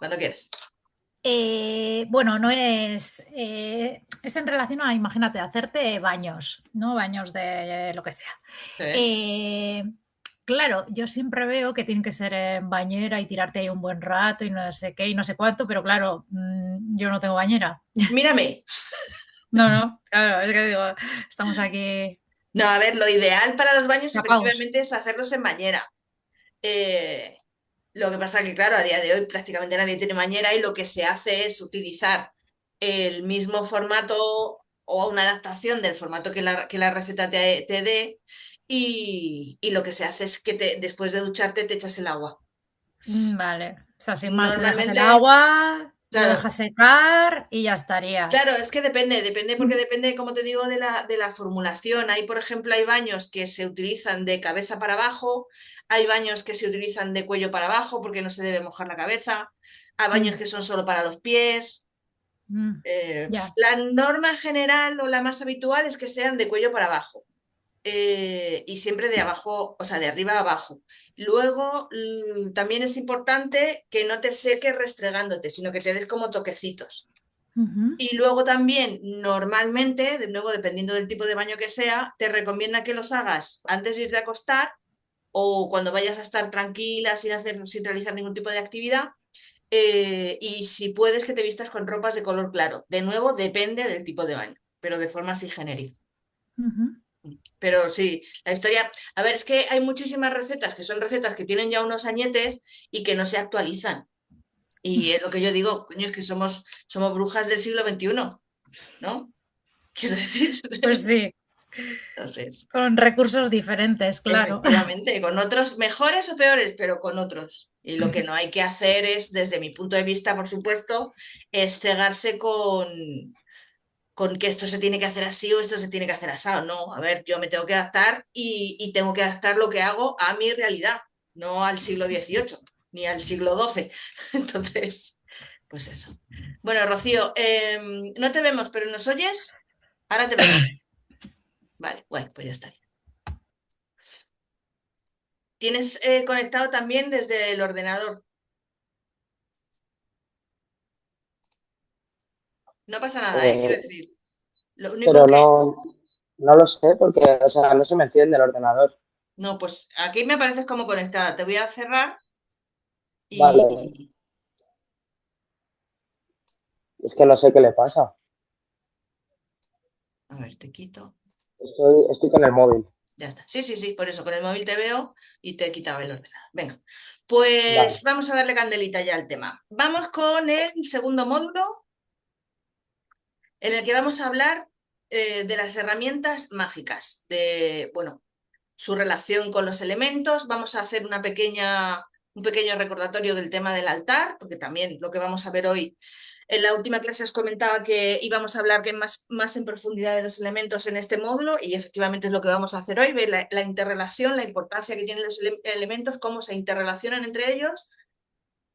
Cuando quieras. Bueno, no es, es en relación a, imagínate, hacerte baños, ¿no? Baños de lo que sea. ¿Eh? Eh, claro, yo siempre veo que tienen que ser en bañera y tirarte ahí un buen rato y no sé qué y no sé cuánto, pero claro, yo no tengo bañera. Mírame. No, no, claro, es que digo, estamos aquí No, a ver, lo ideal para los baños tapados. efectivamente es hacerlos en bañera. Eh, lo que pasa que, claro, a día de hoy prácticamente nadie tiene bañera y lo que se hace es utilizar el mismo formato o una adaptación del formato que la receta te dé y lo que se hace es que después de ducharte te echas el agua. Vale, o sea, sin más, te dejas el Normalmente, agua, lo claro, dejas secar y ya estaría. claro, es que depende porque depende, como te digo, de la formulación. Hay, por ejemplo, hay baños que se utilizan de cabeza para abajo, hay baños que se utilizan de cuello para abajo porque no se debe mojar la cabeza, hay baños Mm, que son solo para los pies. ya. La norma general o la más habitual es que sean de cuello para abajo. Y siempre de abajo, o sea, de arriba a abajo. Luego, también es importante que no te seques restregándote, sino que te des como toquecitos. Ujú. Y luego también, normalmente, de nuevo, dependiendo del tipo de baño que sea, te recomienda que los hagas antes de irte a acostar o cuando vayas a estar tranquila, sin realizar ningún tipo de actividad. Y si puedes, que te vistas con ropas de color claro. De nuevo, depende del tipo de baño, pero de forma así genérica. Ujú. Pero sí, la historia. A ver, es que hay muchísimas recetas que son recetas que tienen ya unos añetes y que no se actualizan. Y es lo que yo digo, coño, es que somos brujas del siglo XXI, ¿no? Quiero decir. Pues sí, Entonces, con recursos diferentes, claro. efectivamente, con otros mejores o peores, pero con otros. Y lo que no hay que hacer es, desde mi punto de vista, por supuesto, es cegarse con que esto se tiene que hacer así o esto se tiene que hacer asado. No, a ver, yo me tengo que adaptar y tengo que adaptar lo que hago a mi realidad, no al siglo XVIII ni al siglo XII. Entonces, pues eso. Bueno, Rocío, no te vemos, pero ¿nos oyes? Ahora te veo. Vale, bueno, pues ya está. Tienes conectado también desde el ordenador. No pasa nada, ¿eh? Quiero Eh, decir. Lo único pero que... no lo sé porque, o sea, no se me enciende el ordenador. No, pues aquí me apareces como conectada. Te voy a cerrar Vale, y... es que no sé qué le pasa. A ver, te quito. Estoy con el móvil. Ya está. Sí, sí, sí, por eso con el móvil te veo y te he quitado el ordenador. Venga, Vale. pues vamos a darle candelita ya al tema. Vamos con el segundo módulo en el que vamos a hablar de las herramientas mágicas, de, bueno, su relación con los elementos. Vamos a hacer un pequeño recordatorio del tema del altar, porque también lo que vamos a ver hoy, en la última clase os comentaba que íbamos a hablar más en profundidad de los elementos en este módulo y efectivamente es lo que vamos a hacer hoy, ver la interrelación, la importancia que tienen los elementos, cómo se interrelacionan entre ellos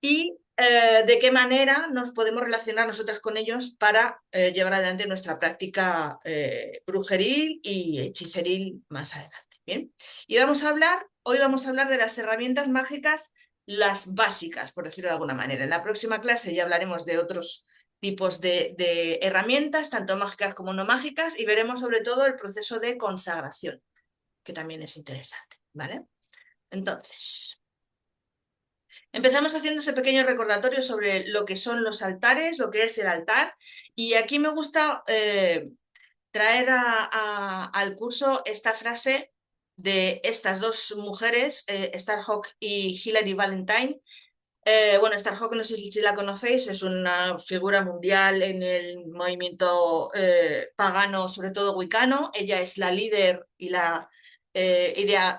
y de qué manera nos podemos relacionar nosotras con ellos para llevar adelante nuestra práctica brujeril y hechiceril más adelante. Bien, y hoy vamos a hablar de las herramientas mágicas, las básicas, por decirlo de alguna manera. En la próxima clase ya hablaremos de otros tipos de herramientas, tanto mágicas como no mágicas, y veremos sobre todo el proceso de consagración, que también es interesante, ¿vale? Entonces, empezamos haciendo ese pequeño recordatorio sobre lo que son los altares, lo que es el altar, y aquí me gusta traer al curso esta frase de estas dos mujeres, Starhawk y Hilary Valentine. Bueno, Starhawk no sé si la conocéis, es una figura mundial en el movimiento pagano, sobre todo wicano. Ella es la líder y la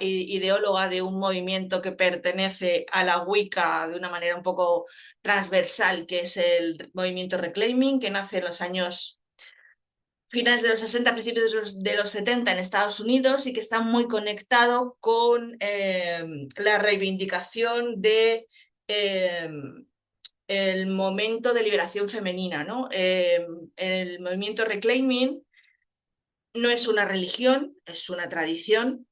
ideóloga de un movimiento que pertenece a la Wicca de una manera un poco transversal, que es el movimiento Reclaiming, que nace en los años finales de los 60, principios de los 70 en Estados Unidos y que está muy conectado con la reivindicación de el momento de liberación femenina, ¿no? El movimiento Reclaiming no es una religión, es una tradición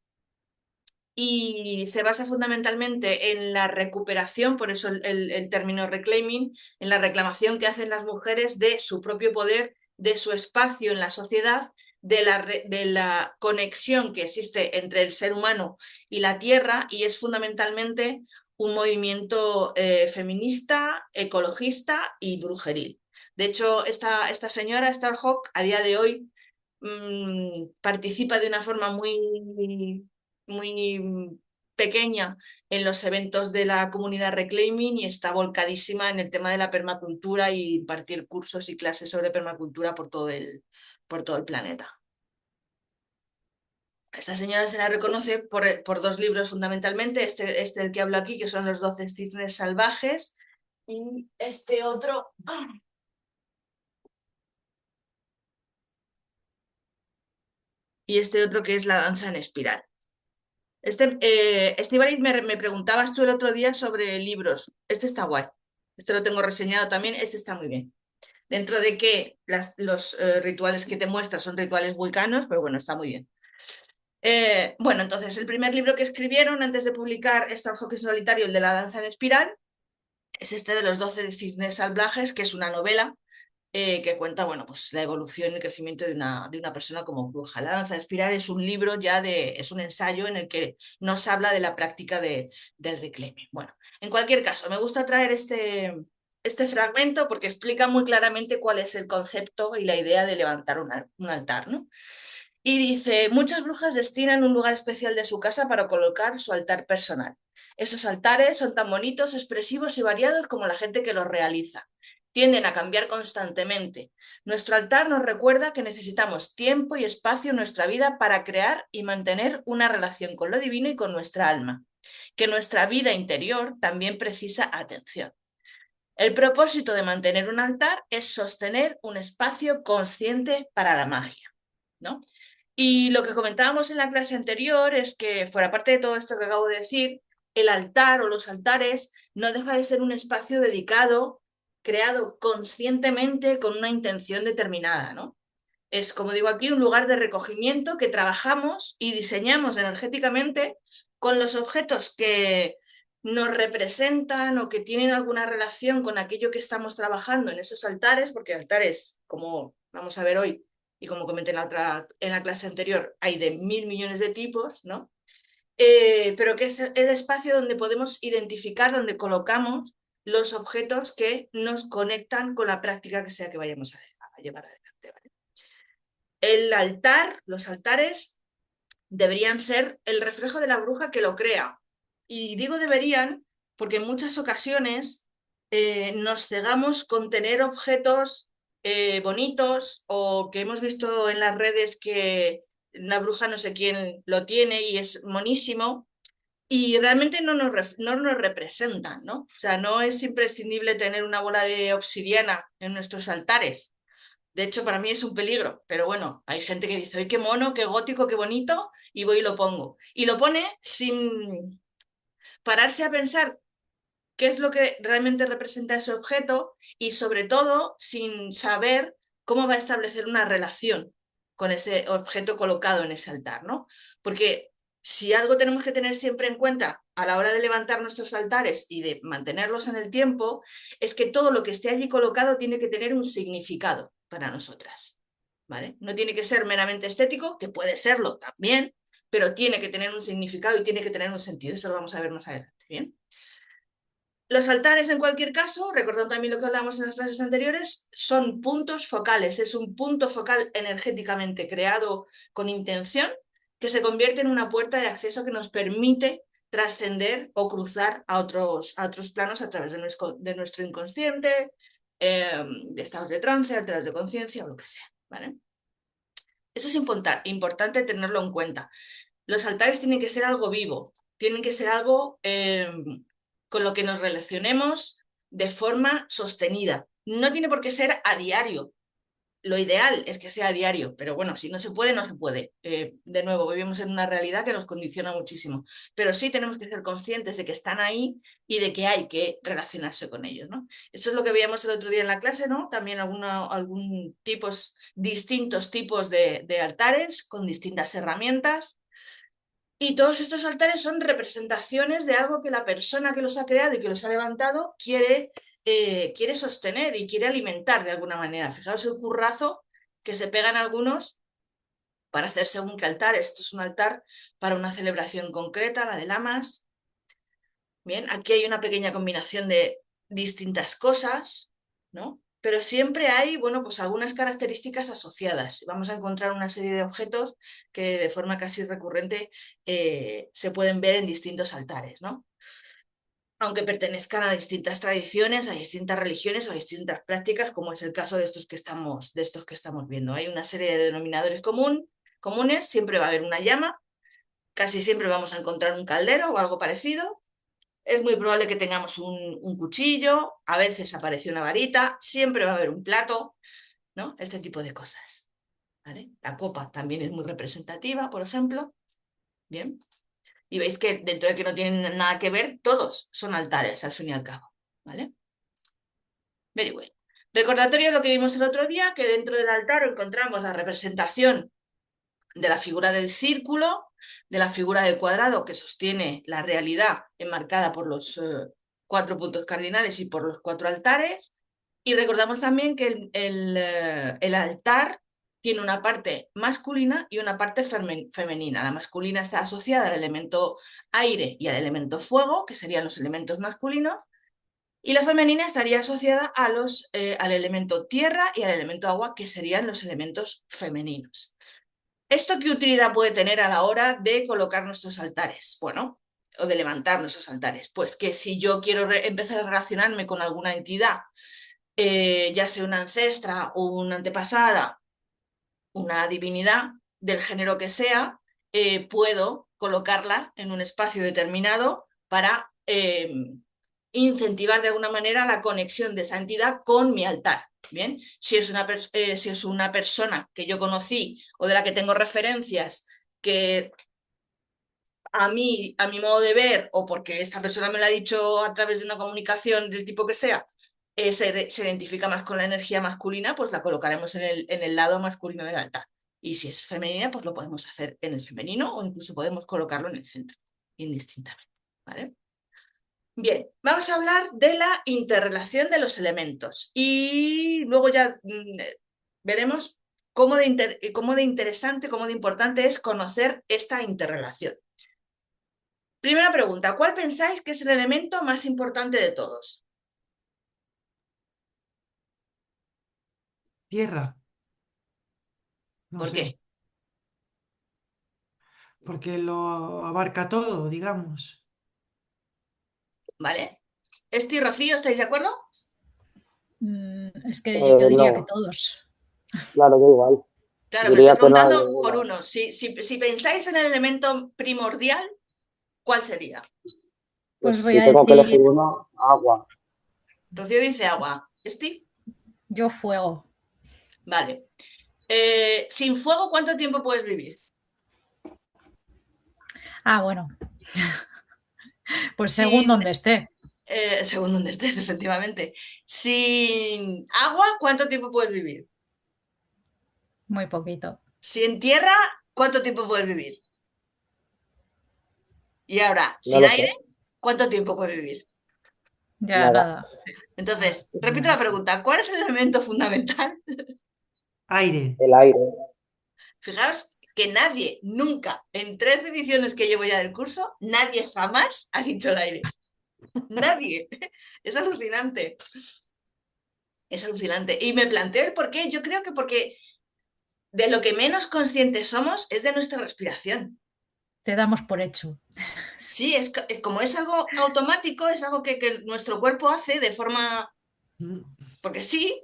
y se basa fundamentalmente en la recuperación, por eso el término reclaiming, en la reclamación que hacen las mujeres de su propio poder, de su espacio en la sociedad, de la conexión que existe entre el ser humano y la tierra, y es fundamentalmente un movimiento feminista, ecologista y brujeril. De hecho, esta señora, Starhawk, a día de hoy participa de una forma muy pequeña en los eventos de la comunidad Reclaiming y está volcadísima en el tema de la permacultura y impartir cursos y clases sobre permacultura por todo el planeta. A esta señora se la reconoce por dos libros fundamentalmente, este del que hablo aquí, que son Los 12 cisnes salvajes, y este otro... Y este otro que es La danza en espiral. Estíbaliz, me preguntabas tú el otro día sobre libros. Este está guay. Este lo tengo reseñado también. Este está muy bien. Dentro de que los rituales que te muestra son rituales wiccanos, pero bueno, está muy bien. Bueno, entonces, el primer libro que escribieron antes de publicar Starhawk en solitario, el de la danza en espiral, es este de los 12 cisnes salvajes, que es una novela que cuenta, bueno, pues la evolución y el crecimiento de una persona como bruja. La danza de espiral es un libro es un ensayo en el que nos habla de la práctica del reclaiming. Bueno, en cualquier caso, me gusta traer este fragmento porque explica muy claramente cuál es el concepto y la idea de levantar un altar, ¿no? Y dice, muchas brujas destinan un lugar especial de su casa para colocar su altar personal. Esos altares son tan bonitos, expresivos y variados como la gente que los realiza. Tienden a cambiar constantemente. Nuestro altar nos recuerda que necesitamos tiempo y espacio en nuestra vida para crear y mantener una relación con lo divino y con nuestra alma. Que nuestra vida interior también precisa atención. El propósito de mantener un altar es sostener un espacio consciente para la magia, ¿no? Y lo que comentábamos en la clase anterior es que, fuera parte de todo esto que acabo de decir, el altar o los altares no deja de ser un espacio dedicado, creado conscientemente con una intención determinada, ¿no? Es, como digo aquí, un lugar de recogimiento que trabajamos y diseñamos energéticamente con los objetos que nos representan o que tienen alguna relación con aquello que estamos trabajando en esos altares, porque altares, como vamos a ver hoy, y como comenté en la clase anterior, hay de 1000 millones de tipos, ¿no? Pero que es el espacio donde podemos identificar, donde colocamos los objetos que nos conectan con la práctica que sea que vayamos a llevar adelante, ¿vale? El altar, los altares, deberían ser el reflejo de la bruja que lo crea. Y digo deberían porque en muchas ocasiones nos cegamos con tener objetos bonitos o que hemos visto en las redes que una bruja no sé quién lo tiene y es monísimo y realmente no nos representan, ¿no? O sea, no es imprescindible tener una bola de obsidiana en nuestros altares. De hecho, para mí es un peligro, pero bueno, hay gente que dice, ¡ay, qué mono, qué gótico, qué bonito! Y voy y lo pongo. Y lo pone sin pararse a pensar qué es lo que realmente representa ese objeto y sobre todo sin saber cómo va a establecer una relación con ese objeto colocado en ese altar, ¿no? Porque si algo tenemos que tener siempre en cuenta a la hora de levantar nuestros altares y de mantenerlos en el tiempo, es que todo lo que esté allí colocado tiene que tener un significado para nosotras, ¿vale? No tiene que ser meramente estético, que puede serlo también, pero tiene que tener un significado y tiene que tener un sentido. Eso lo vamos a ver más adelante, ¿bien? Los altares, en cualquier caso, recordando también lo que hablábamos en las clases anteriores, son puntos focales. Es un punto focal energéticamente creado con intención que se convierte en una puerta de acceso que nos permite trascender o cruzar a otros planos a través de nuestro inconsciente, de estados de trance, alteros de conciencia o lo que sea, ¿vale? Eso es importante tenerlo en cuenta. Los altares tienen que ser algo vivo, tienen que ser algo con lo que nos relacionemos de forma sostenida. No tiene por qué ser a diario. Lo ideal es que sea a diario, pero bueno, si no se puede, no se puede. De nuevo, vivimos en una realidad que nos condiciona muchísimo, pero sí tenemos que ser conscientes de que están ahí y de que hay que relacionarse con ellos, ¿no? Esto es lo que veíamos el otro día en la clase, ¿no? También distintos tipos de altares con distintas herramientas. Y todos estos altares son representaciones de algo que la persona que los ha creado y que los ha levantado quiere sostener y quiere alimentar de alguna manera. Fijaos el currazo que se pegan algunos para hacer según qué altar. Esto es un altar para una celebración concreta, la de Lamas. Bien, aquí hay una pequeña combinación de distintas cosas, ¿no? Pero siempre hay, bueno, pues algunas características asociadas. Vamos a encontrar una serie de objetos que de forma casi recurrente se pueden ver en distintos altares, ¿no? Aunque pertenezcan a distintas tradiciones, a distintas religiones, a distintas prácticas, como es el caso de estos que estamos viendo. Hay una serie de denominadores comunes, siempre va a haber una llama, casi siempre vamos a encontrar un caldero o algo parecido. Es muy probable que tengamos un cuchillo, a veces aparece una varita, siempre va a haber un plato, ¿no? Este tipo de cosas, ¿vale? La copa también es muy representativa, por ejemplo. Bien. Y veis que dentro de que no tienen nada que ver, todos son altares, al fin y al cabo, ¿vale? Very well. Recordatorio de lo que vimos el otro día, que dentro del altar encontramos la representación de la figura del círculo, de la figura del cuadrado que sostiene la realidad enmarcada por los 4 puntos cardinales y por los 4 altares. Y recordamos también que el altar tiene una parte masculina y una parte femenina. La masculina está asociada al elemento aire y al elemento fuego, que serían los elementos masculinos, y la femenina estaría asociada al elemento tierra y al elemento agua, que serían los elementos femeninos. ¿Esto qué utilidad puede tener a la hora de colocar nuestros altares? Bueno, o de levantar nuestros altares. Pues que si yo quiero empezar a relacionarme con alguna entidad, ya sea una ancestra o una antepasada, una divinidad del género que sea, puedo colocarla en un espacio determinado para incentivar de alguna manera la conexión de esa entidad con mi altar. Bien, si es una persona que yo conocí o de la que tengo referencias que a mi modo de ver, o porque esta persona me lo ha dicho a través de una comunicación del tipo que sea, se identifica más con la energía masculina, pues la colocaremos en el lado masculino del altar. Y si es femenina, pues lo podemos hacer en el femenino o incluso podemos colocarlo en el centro, indistintamente. ¿Vale? Bien, vamos a hablar de la interrelación de los elementos y luego ya veremos cómo de interesante, cómo de importante es conocer esta interrelación. Primera pregunta, ¿cuál pensáis que es el elemento más importante de todos? Tierra, no ¿Por sé, qué? porque lo abarca todo, digamos. ¿Vale? Esti y Rocío, ¿estáis de acuerdo? Es que yo diría que No, todos. claro, yo igual. Claro, pero estoy Diría que no hay preguntando por ninguna. uno. Si pensáis en el elemento primordial, ¿cuál sería? Pues Pues voy si a tengo que elegir decir uno, agua. Rocío dice agua. ¿Esti? yo fuego. Vale. Sin fuego, ¿cuánto tiempo puedes vivir? Ah, bueno, pues según Sin, donde esté, según donde estés, efectivamente. Sin agua, ¿cuánto tiempo puedes vivir? muy poquito. Sin tierra, ¿cuánto tiempo puedes vivir? Y ahora, No sin lo sé, aire, ¿cuánto tiempo puedes vivir? Ya nada. nada. Sí. Entonces, repito la pregunta, ¿cuál es el elemento fundamental? Aire. El aire. Fijaos que nadie, nunca, en 13 ediciones que llevo ya del curso, nadie jamás ha dicho el aire. Nadie. Es alucinante. Es alucinante. Y me planteo el por qué. Yo creo que porque de lo que menos conscientes somos es de nuestra respiración. Te damos por hecho. Sí, como es algo automático, es algo que nuestro cuerpo hace de forma... Mm. Porque sí,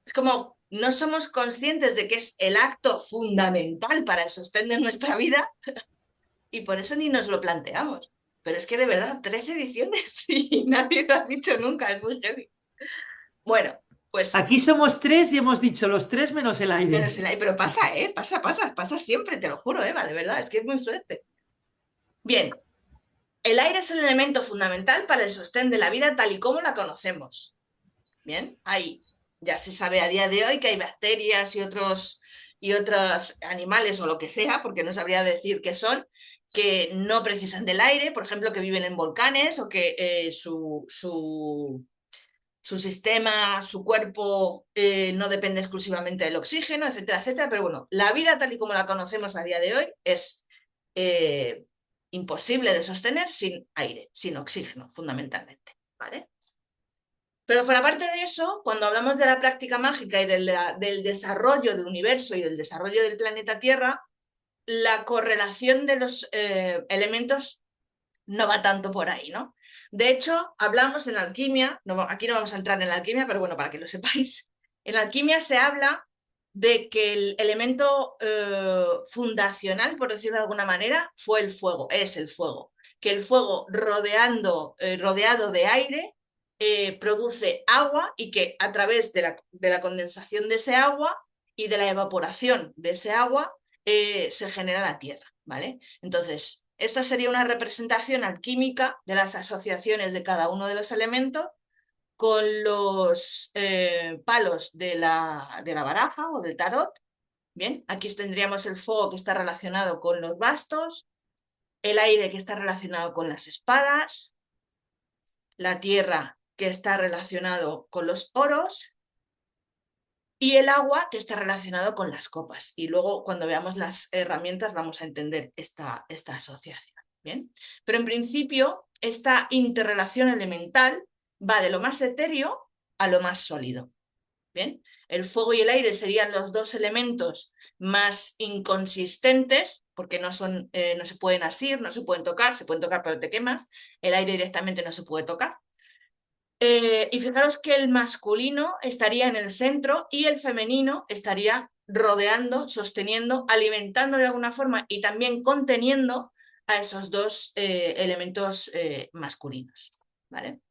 es como no somos conscientes de que es el acto fundamental para el sostén de nuestra vida y por eso ni nos lo planteamos. Pero es que de verdad, 13 ediciones y nadie lo ha dicho nunca, es muy heavy. Bueno, pues Aquí somos tres y hemos dicho los tres menos el menos aire. el aire, pero pasa, ¿eh? Pasa siempre, te lo juro, Eva, de verdad, es que es muy suerte. Bien, el aire es el elemento fundamental para el sostén de la vida tal y como la conocemos. Bien, ahí ya se sabe a día de hoy que hay bacterias y otros animales o lo que sea, porque no sabría decir qué son, que no precisan del aire, por ejemplo, que viven en volcanes o que su sistema, su cuerpo no depende exclusivamente del oxígeno, etcétera, etcétera. Pero bueno, la vida tal y como la conocemos a día de hoy es imposible de sostener sin aire, sin oxígeno, fundamentalmente, ¿vale? Pero fuera parte de eso, cuando hablamos de la práctica mágica y del desarrollo del universo y del desarrollo del planeta Tierra, la correlación de los elementos no va tanto por ahí, ¿no? De hecho, hablamos en alquimia, aquí no vamos a entrar en la alquimia, pero bueno, para que lo sepáis, en la alquimia se habla de que el elemento fundacional, por decirlo de alguna manera, fue el fuego, es el fuego. Que el fuego rodeado de aire produce agua y que a través de la condensación de ese agua y de la evaporación de ese agua se genera la tierra, ¿vale? Entonces, esta sería una representación alquímica de las asociaciones de cada uno de los elementos con los palos de la baraja o del tarot. Bien, aquí tendríamos el fuego que está relacionado con los bastos, el aire que está relacionado con las espadas, la tierra que está relacionado con los oros y el agua que está relacionado con las copas. Y luego cuando veamos las herramientas vamos a entender esta asociación. ¿Bien? Pero en principio esta interrelación elemental va de lo más etéreo a lo más sólido. ¿Bien? El fuego y el aire serían los dos elementos más inconsistentes porque no se pueden asir, no se pueden tocar pero te quemas. El aire directamente no se puede tocar. Y fijaros que el masculino estaría en el centro y el femenino estaría rodeando, sosteniendo, alimentando de alguna forma y también conteniendo a esos dos elementos masculinos, ¿vale?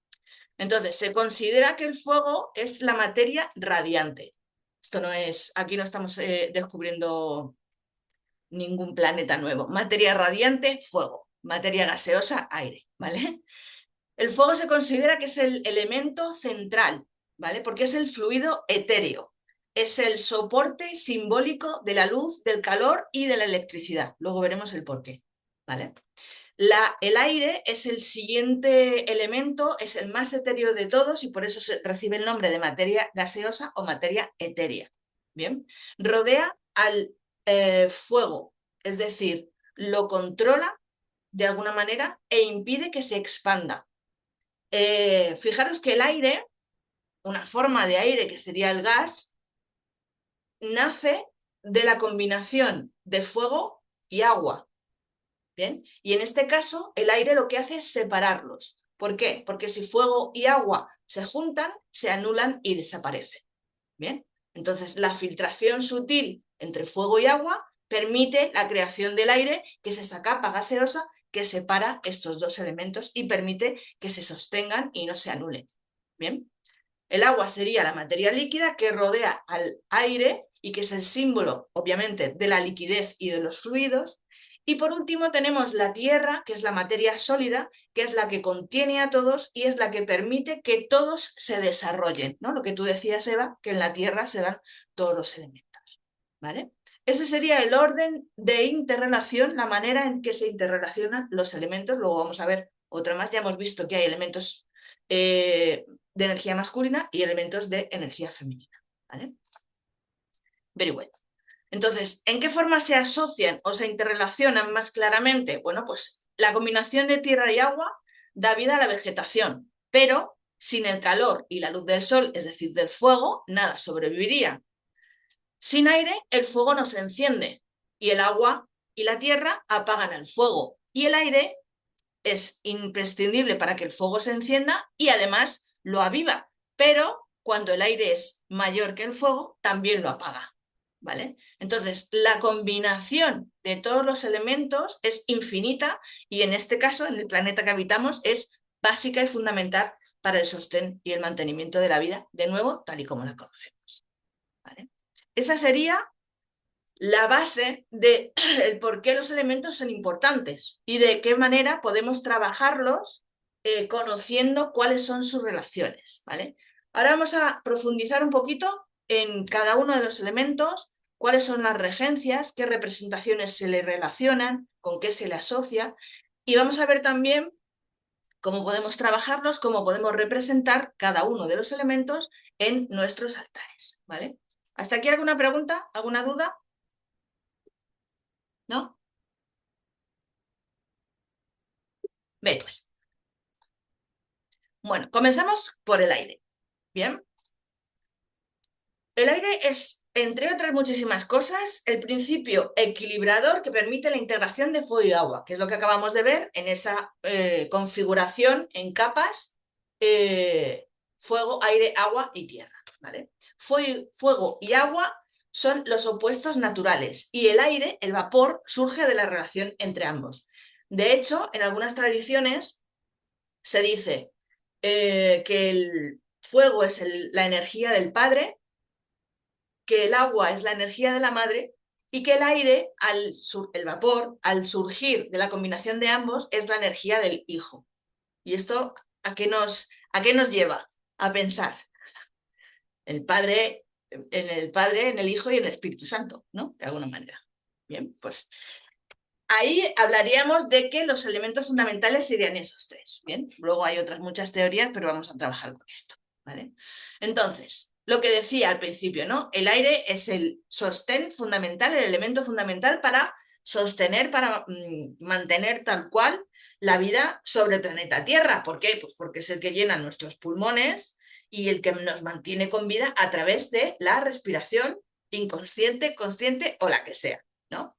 Entonces, se considera que el fuego es la materia radiante. Esto no es, aquí no estamos descubriendo ningún planeta nuevo. Materia radiante, fuego. Materia gaseosa, aire, ¿vale? El fuego se considera que es el elemento central, ¿vale? Porque es el fluido etéreo. Es el soporte simbólico de la luz, del calor y de la electricidad. Luego veremos el porqué, ¿vale? El aire es el siguiente elemento, es el más etéreo de todos y por eso recibe el nombre de materia gaseosa o materia etérea. Bien, rodea al fuego, es decir, lo controla de alguna manera e impide que se expanda. Fijaros que el aire, una forma de aire que sería el gas, nace de la combinación de fuego y agua. ¿Bien? Y en este caso, el aire lo que hace es separarlos. ¿Por qué? Porque si fuego y agua se juntan, se anulan y desaparecen. ¿Bien? Entonces, la filtración sutil entre fuego y agua permite la creación del aire, que es esa capa gaseosa que separa estos dos elementos y permite que se sostengan y no se anulen. ¿Bien? El agua sería la materia líquida que rodea al aire y que es el símbolo, obviamente, de la liquidez y de los fluidos. Y por último tenemos la tierra, que es la materia sólida, que es la que contiene a todos y es la que permite que todos se desarrollen, ¿no? Lo que tú decías, Eva, que en la tierra se dan todos los elementos, ¿vale? Ese sería el orden de interrelación, la manera en que se interrelacionan los elementos. Luego vamos a ver otra más. Ya hemos visto que hay elementos de energía masculina y elementos de energía femenina, ¿vale? Very well. Entonces, ¿en qué forma se asocian o se interrelacionan más claramente? Bueno, pues la combinación de tierra y agua da vida a la vegetación, pero sin el calor y la luz del sol, es decir, del fuego, nada sobreviviría. Sin aire, el fuego no se enciende y el agua y la tierra apagan el fuego y el aire es imprescindible para que el fuego se encienda y además lo aviva, pero cuando el aire es mayor que el fuego, también lo apaga. ¿Vale? Entonces, la combinación de todos los elementos es infinita y en este caso, en el planeta que habitamos, es básica y fundamental para el sostén y el mantenimiento de la vida, de nuevo, tal y como la conocemos. ¿Vale? Esa sería la base de el por qué los elementos son importantes y de qué manera podemos trabajarlos conociendo cuáles son sus relaciones, ¿vale? Ahora vamos a profundizar un poquito en cada uno de los elementos cuáles son las regencias, qué representaciones se le relacionan, con qué se le asocia, y vamos a ver también cómo podemos trabajarlos, cómo podemos representar cada uno de los elementos en nuestros altares, ¿vale? ¿Hasta aquí alguna pregunta? ¿Alguna duda? ¿No? Bien. Bueno, comenzamos por el aire. Bien. El aire es, entre otras muchísimas cosas, el principio equilibrador que permite la integración de fuego y agua, que es lo que acabamos de ver en esa configuración en capas, fuego, aire, agua y tierra, ¿vale? Fuego y agua son los opuestos naturales y el aire, el vapor, surge de la relación entre ambos. De hecho, en algunas tradiciones se dice que el fuego es la energía del padre, que el agua es la energía de la madre y que el aire, el vapor, al surgir de la combinación de ambos, es la energía del hijo. ¿Y esto a qué nos lleva? A pensar el padre, en el Hijo y en el Espíritu Santo, ¿no? De alguna manera. Bien, pues ahí hablaríamos de que los elementos fundamentales serían esos tres. Bien, luego hay otras muchas teorías, pero vamos a trabajar con esto, ¿vale? Entonces, lo que decía al principio, ¿no? El aire es el sostén fundamental, el elemento fundamental para sostener, para mantener tal cual la vida sobre el planeta Tierra. ¿Por qué? Pues porque es el que llena nuestros pulmones y el que nos mantiene con vida a través de la respiración inconsciente, consciente o la que sea, ¿no?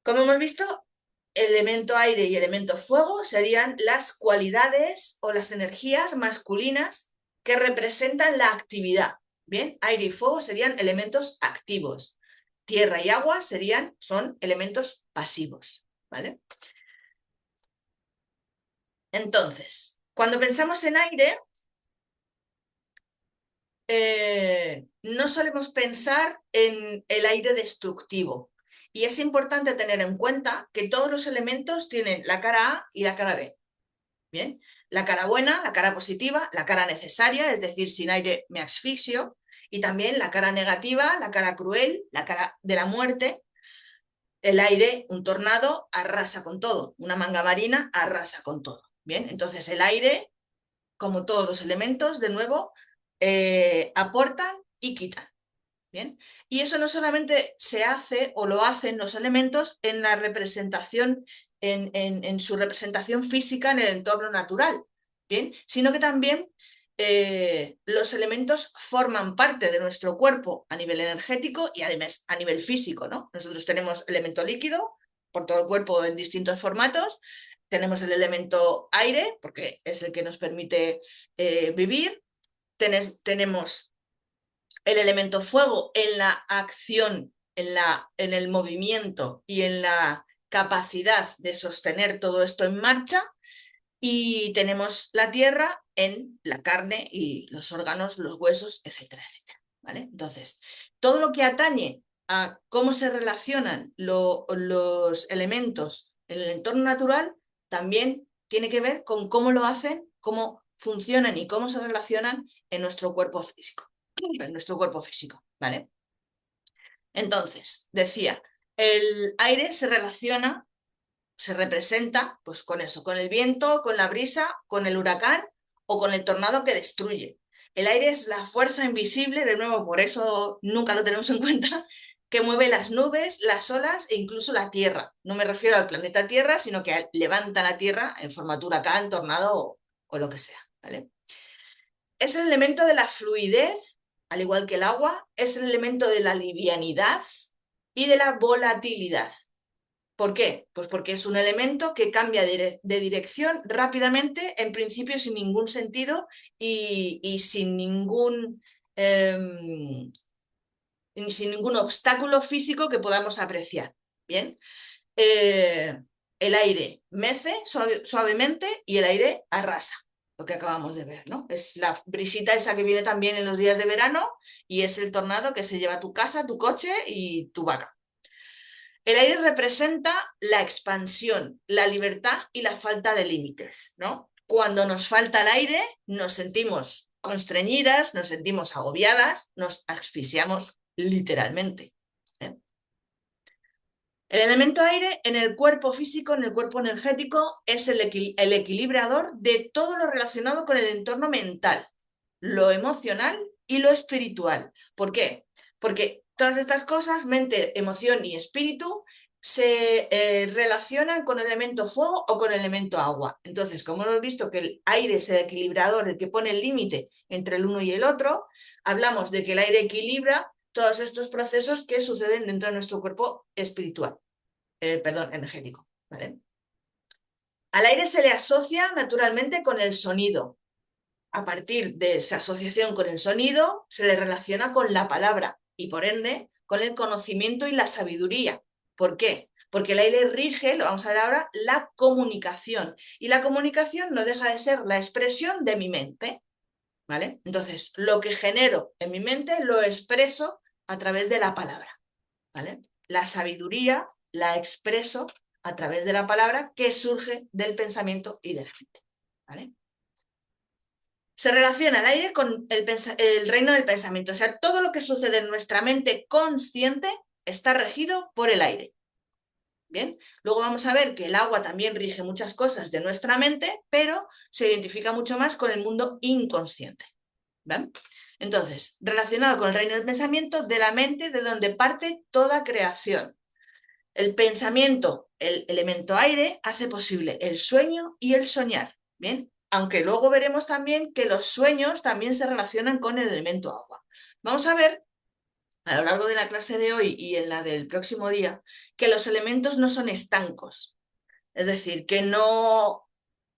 Como hemos visto, elemento aire y elemento fuego serían las cualidades o las energías masculinas que representan la actividad. Bien, aire y fuego serían elementos activos. Tierra y agua son elementos pasivos, ¿vale? Entonces, cuando pensamos en aire, no solemos pensar en el aire destructivo. Y es importante tener en cuenta que todos los elementos tienen la cara A y la cara B. Bien, la cara buena, la cara positiva, la cara necesaria, es decir, sin aire me asfixio, y también la cara negativa, la cara cruel, la cara de la muerte. El aire, un tornado, arrasa con todo, una manga marina arrasa con todo. Bien, entonces el aire, como todos los elementos, de nuevo, aportan y quitan. Bien, y eso no solamente se hace o lo hacen los elementos en la representación, en su representación física en el entorno natural, bien, sino que también los elementos forman parte de nuestro cuerpo a nivel energético y además a nivel físico, ¿no? Nosotros tenemos elemento líquido por todo el cuerpo en distintos formatos, tenemos el elemento aire, porque es el que nos permite vivir, tenemos el elemento fuego en la acción, en el movimiento y en la capacidad de sostener todo esto en marcha, y tenemos la tierra en la carne y los órganos, los huesos, etcétera, etcétera. ¿Vale? Entonces, todo lo que atañe a cómo se relacionan los elementos en el entorno natural también tiene que ver con cómo lo hacen, cómo funcionan y cómo se relacionan en nuestro cuerpo físico. En nuestro cuerpo físico, ¿vale? Entonces, decía, el aire se relaciona, se representa, pues con eso, con el viento, con la brisa, con el huracán o con el tornado que destruye. El aire es la fuerza invisible, de nuevo, por eso nunca lo tenemos en cuenta, que mueve las nubes, las olas e incluso la Tierra. No me refiero al planeta Tierra, sino que levanta la Tierra en forma de huracán, tornado o lo que sea, ¿vale? Es el elemento de la fluidez, al igual que el agua, es el elemento de la livianidad y de la volatilidad. ¿Por qué? Pues porque es un elemento que cambia de dirección rápidamente, en principio sin ningún sentido y sin ningún obstáculo físico que podamos apreciar. Bien, el aire mece suavemente y el aire arrasa, lo que acabamos de ver, ¿no? Es la brisita esa que viene también en los días de verano y es el tornado que se lleva tu casa, tu coche y tu vaca. El aire representa la expansión, la libertad y la falta de límites, ¿no? Cuando nos falta el aire, nos sentimos constreñidas, nos sentimos agobiadas, nos asfixiamos literalmente, El elemento aire en el cuerpo físico, en el cuerpo energético, es el equilibrador de todo lo relacionado con el entorno mental, lo emocional y lo espiritual. ¿Por qué? Porque todas estas cosas, mente, emoción y espíritu, se relacionan con el elemento fuego o con el elemento agua. Entonces, como hemos visto que el aire es el equilibrador, el que pone el límite entre el uno y el otro, hablamos de que el aire equilibra todos estos procesos que suceden dentro de nuestro cuerpo espiritual, perdón, energético, ¿vale? Al aire se le asocia naturalmente con el sonido. A partir de esa asociación con el sonido, se le relaciona con la palabra y, por ende, con el conocimiento y la sabiduría. ¿Por qué? Porque el aire rige, lo vamos a ver ahora, la comunicación. Y la comunicación no deja de ser la expresión de mi mente, ¿vale? Entonces, lo que genero en mi mente lo expreso a través de la palabra, ¿vale? La sabiduría la expreso a través de la palabra que surge del pensamiento y de la mente, ¿vale? Se relaciona el aire con el reino del pensamiento. O sea, todo lo que sucede en nuestra mente consciente está regido por el aire. Bien, luego vamos a ver que el agua también rige muchas cosas de nuestra mente, pero se identifica mucho más con el mundo inconsciente. ¿Ven? Entonces, relacionado con el reino del pensamiento, de la mente, de donde parte toda creación. El pensamiento, el elemento aire, hace posible el sueño y el soñar. Bien, aunque luego veremos también que los sueños también se relacionan con el elemento agua. Vamos a ver a lo largo de la clase de hoy y en la del próximo día que los elementos no son estancos. Es decir, que no,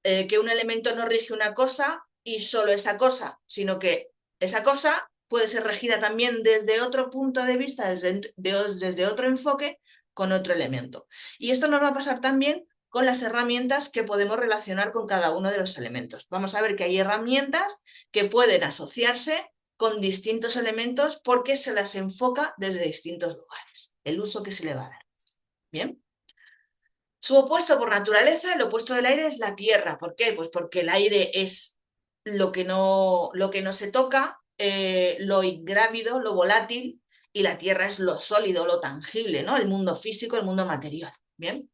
que un elemento no rige una cosa y solo esa cosa, sino que esa cosa puede ser regida también desde otro punto de vista, desde otro enfoque, con otro elemento. Y esto nos va a pasar también con las herramientas que podemos relacionar con cada uno de los elementos. Vamos a ver que hay herramientas que pueden asociarse con distintos elementos porque se las enfoca desde distintos lugares, el uso que se le va a dar. Bien. Su opuesto por naturaleza, el opuesto del aire es la tierra. ¿Por qué? Pues porque el aire es lo que no se toca, lo ingrávido, lo volátil, y la tierra es lo sólido, lo tangible, ¿no? El mundo físico, el mundo material. Bien.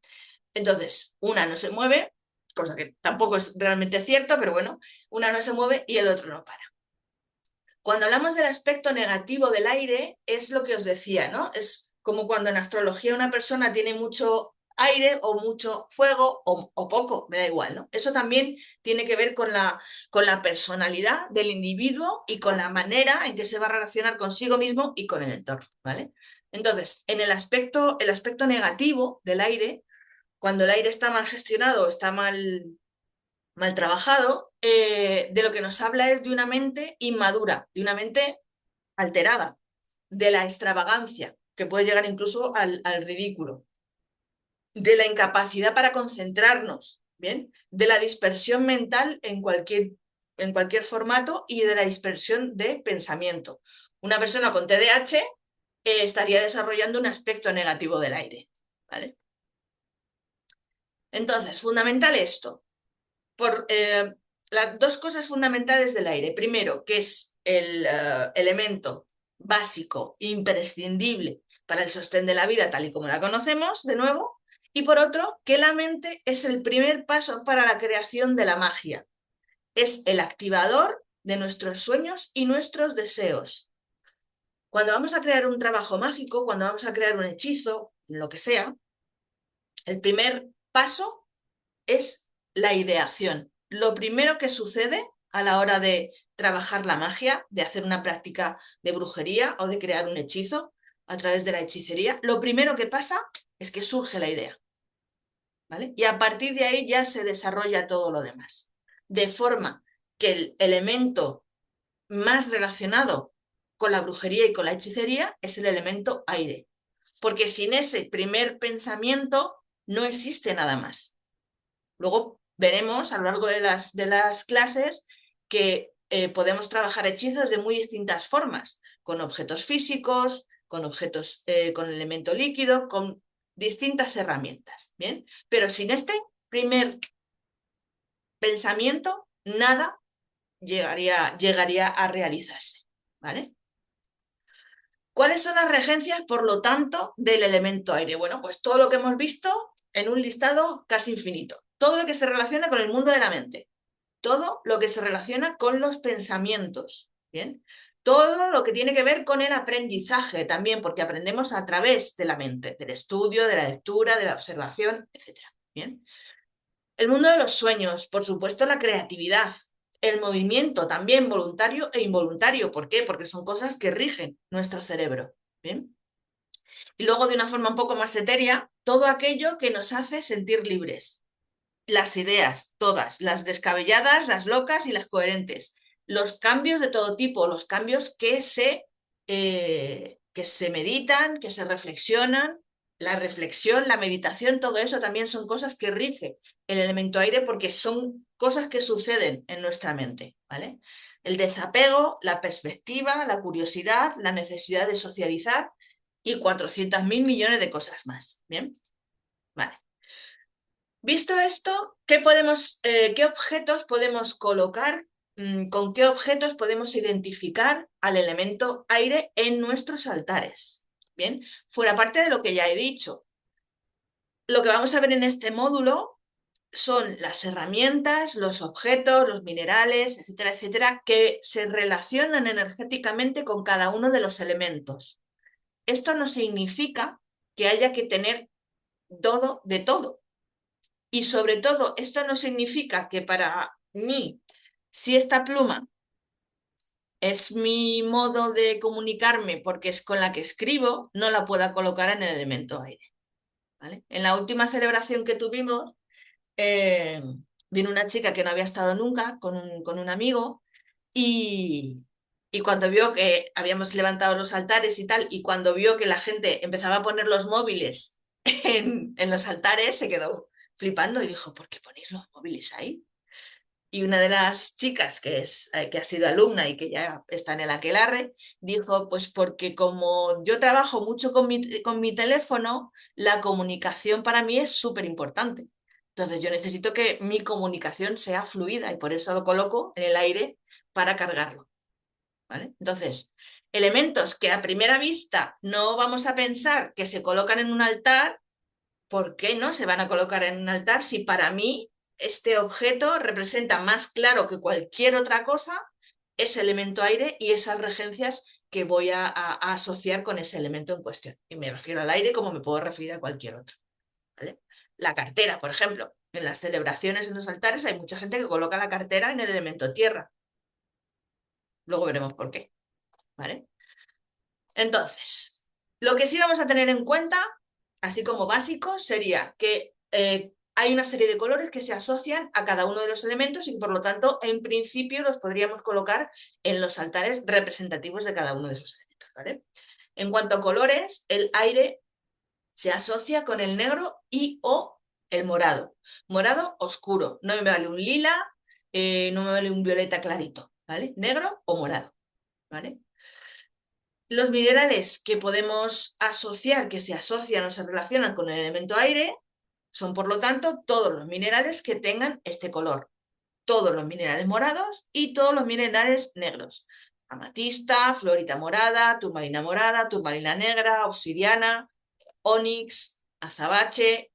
Entonces, una no se mueve, cosa que tampoco es realmente cierto, pero bueno, una no se mueve y el otro no para. Cuando hablamos del aspecto negativo del aire, es lo que os decía, ¿no? Es como cuando en astrología una persona tiene mucho aire o mucho fuego o poco, me da igual, ¿no? Eso también tiene que ver con la personalidad del individuo y con la manera en que se va a relacionar consigo mismo y con el entorno, ¿vale? Entonces, en el aspecto negativo del aire, cuando el aire está mal gestionado, está mal trabajado, de lo que nos habla es de una mente inmadura, de una mente alterada, de la extravagancia, que puede llegar incluso al ridículo, de la incapacidad para concentrarnos, ¿bien? De la dispersión mental en cualquier formato y de la dispersión de pensamiento. Una persona con TDAH estaría desarrollando un aspecto negativo del aire, ¿vale? Entonces, fundamental esto. Las dos cosas fundamentales del aire. Primero, que es el elemento básico, imprescindible para el sostén de la vida tal y como la conocemos, de nuevo. Y por otro, que la mente es el primer paso para la creación de la magia. Es el activador de nuestros sueños y nuestros deseos. Cuando vamos a crear un trabajo mágico, cuando vamos a crear un hechizo, lo que sea, el primer paso es la ideación. Lo primero que sucede a la hora de trabajar la magia, de hacer una práctica de brujería o de crear un hechizo a través de la hechicería, lo primero que pasa es que surge la idea, ¿vale? Y a partir de ahí ya se desarrolla todo lo demás. De forma que el elemento más relacionado con la brujería y con la hechicería es el elemento aire. Porque sin ese primer pensamiento no existe nada más. Luego veremos a lo largo de las clases que podemos trabajar hechizos de muy distintas formas, con objetos físicos, con objetos con elemento líquido, con distintas herramientas, ¿bien? Pero sin este primer pensamiento, nada llegaría a realizarse, ¿vale? ¿Cuáles son las regencias, por lo tanto, del elemento aire? Bueno, pues todo lo que hemos visto en un listado casi infinito. Todo lo que se relaciona con el mundo de la mente. Todo lo que se relaciona con los pensamientos. ¿Bien? Todo lo que tiene que ver con el aprendizaje también, porque aprendemos a través de la mente, del estudio, de la lectura, de la observación, etc. ¿Bien? El mundo de los sueños, por supuesto, la creatividad, el movimiento también voluntario e involuntario. ¿Por qué? Porque son cosas que rigen nuestro cerebro. ¿Bien? Y luego, de una forma un poco más etérea, todo aquello que nos hace sentir libres. Las ideas, todas, las descabelladas, las locas y las coherentes. Los cambios de todo tipo, los cambios que se meditan, que se reflexionan. La reflexión, la meditación, todo eso también son cosas que rige el elemento aire porque son cosas que suceden en nuestra mente, ¿vale? El desapego, la perspectiva, la curiosidad, la necesidad de socializar y 400.000 millones de cosas más, ¿bien? Vale. Visto esto, ¿qué objetos podemos colocar? ¿Con qué objetos podemos identificar al elemento aire en nuestros altares? Bien, fuera parte de lo que ya he dicho. Lo que vamos a ver en este módulo son las herramientas, los objetos, los minerales, etcétera, etcétera, que se relacionan energéticamente con cada uno de los elementos. Esto no significa que haya que tener todo de todo. Y sobre todo, esto no significa que para mí, si esta pluma es mi modo de comunicarme porque es con la que escribo, no la pueda colocar en el elemento aire. ¿Vale? En la última celebración que tuvimos, eh, vino una chica que no había estado nunca con un amigo y cuando vio que habíamos levantado los altares y tal, y cuando vio que la gente empezaba a poner los móviles en los altares, se quedó flipando y dijo, ¿por qué ponéis los móviles ahí? Y una de las chicas que ha sido alumna y que ya está en el aquelarre, dijo, pues porque como yo trabajo mucho con mi teléfono, la comunicación para mí es súper importante. Entonces yo necesito que mi comunicación sea fluida y por eso lo coloco en el aire para cargarlo. ¿Vale? Entonces, elementos que a primera vista no vamos a pensar que se colocan en un altar, ¿por qué no se van a colocar en un altar si para mí este objeto representa más claro que cualquier otra cosa ese elemento aire y esas regencias que voy a asociar con ese elemento en cuestión? Y me refiero al aire como me puedo referir a cualquier otro. ¿Vale? La cartera, por ejemplo. En las celebraciones, en los altares, hay mucha gente que coloca la cartera en el elemento tierra. Luego veremos por qué. ¿Vale? Entonces, lo que sí vamos a tener en cuenta, así como básico, sería que hay una serie de colores que se asocian a cada uno de los elementos y que, por lo tanto, en principio los podríamos colocar en los altares representativos de cada uno de esos elementos. ¿Vale? En cuanto a colores, el aire se asocia con el negro y o el morado. Morado oscuro. No me vale un lila, no me vale un violeta clarito. ¿Vale? Negro o morado. ¿Vale? Los minerales que podemos asociar, que se asocian o se relacionan con el elemento aire, son por lo tanto todos los minerales que tengan este color. Todos los minerales morados y todos los minerales negros. Amatista, florita morada, turmalina negra, obsidiana, ónix, azabache,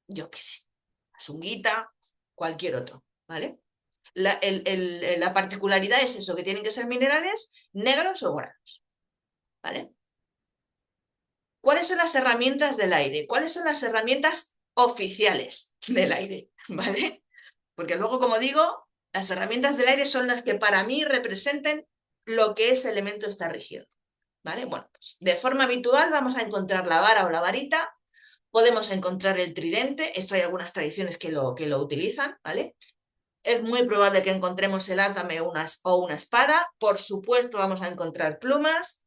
yo qué sé, asunguita, cualquier otro, ¿vale? La particularidad es eso, que tienen que ser minerales negros o morados. ¿Vale? ¿Cuáles son las herramientas del aire? ¿Cuáles son las herramientas oficiales del aire? ¿Vale? Porque luego, como digo, las herramientas del aire son las que para mí representen lo que ese elemento está rígido. ¿Vale? Bueno, pues de forma habitual vamos a encontrar la vara o la varita, podemos encontrar el tridente, esto hay algunas tradiciones que lo utilizan, ¿vale? Es muy probable que encontremos el ázame o una espada, por supuesto vamos a encontrar plumas,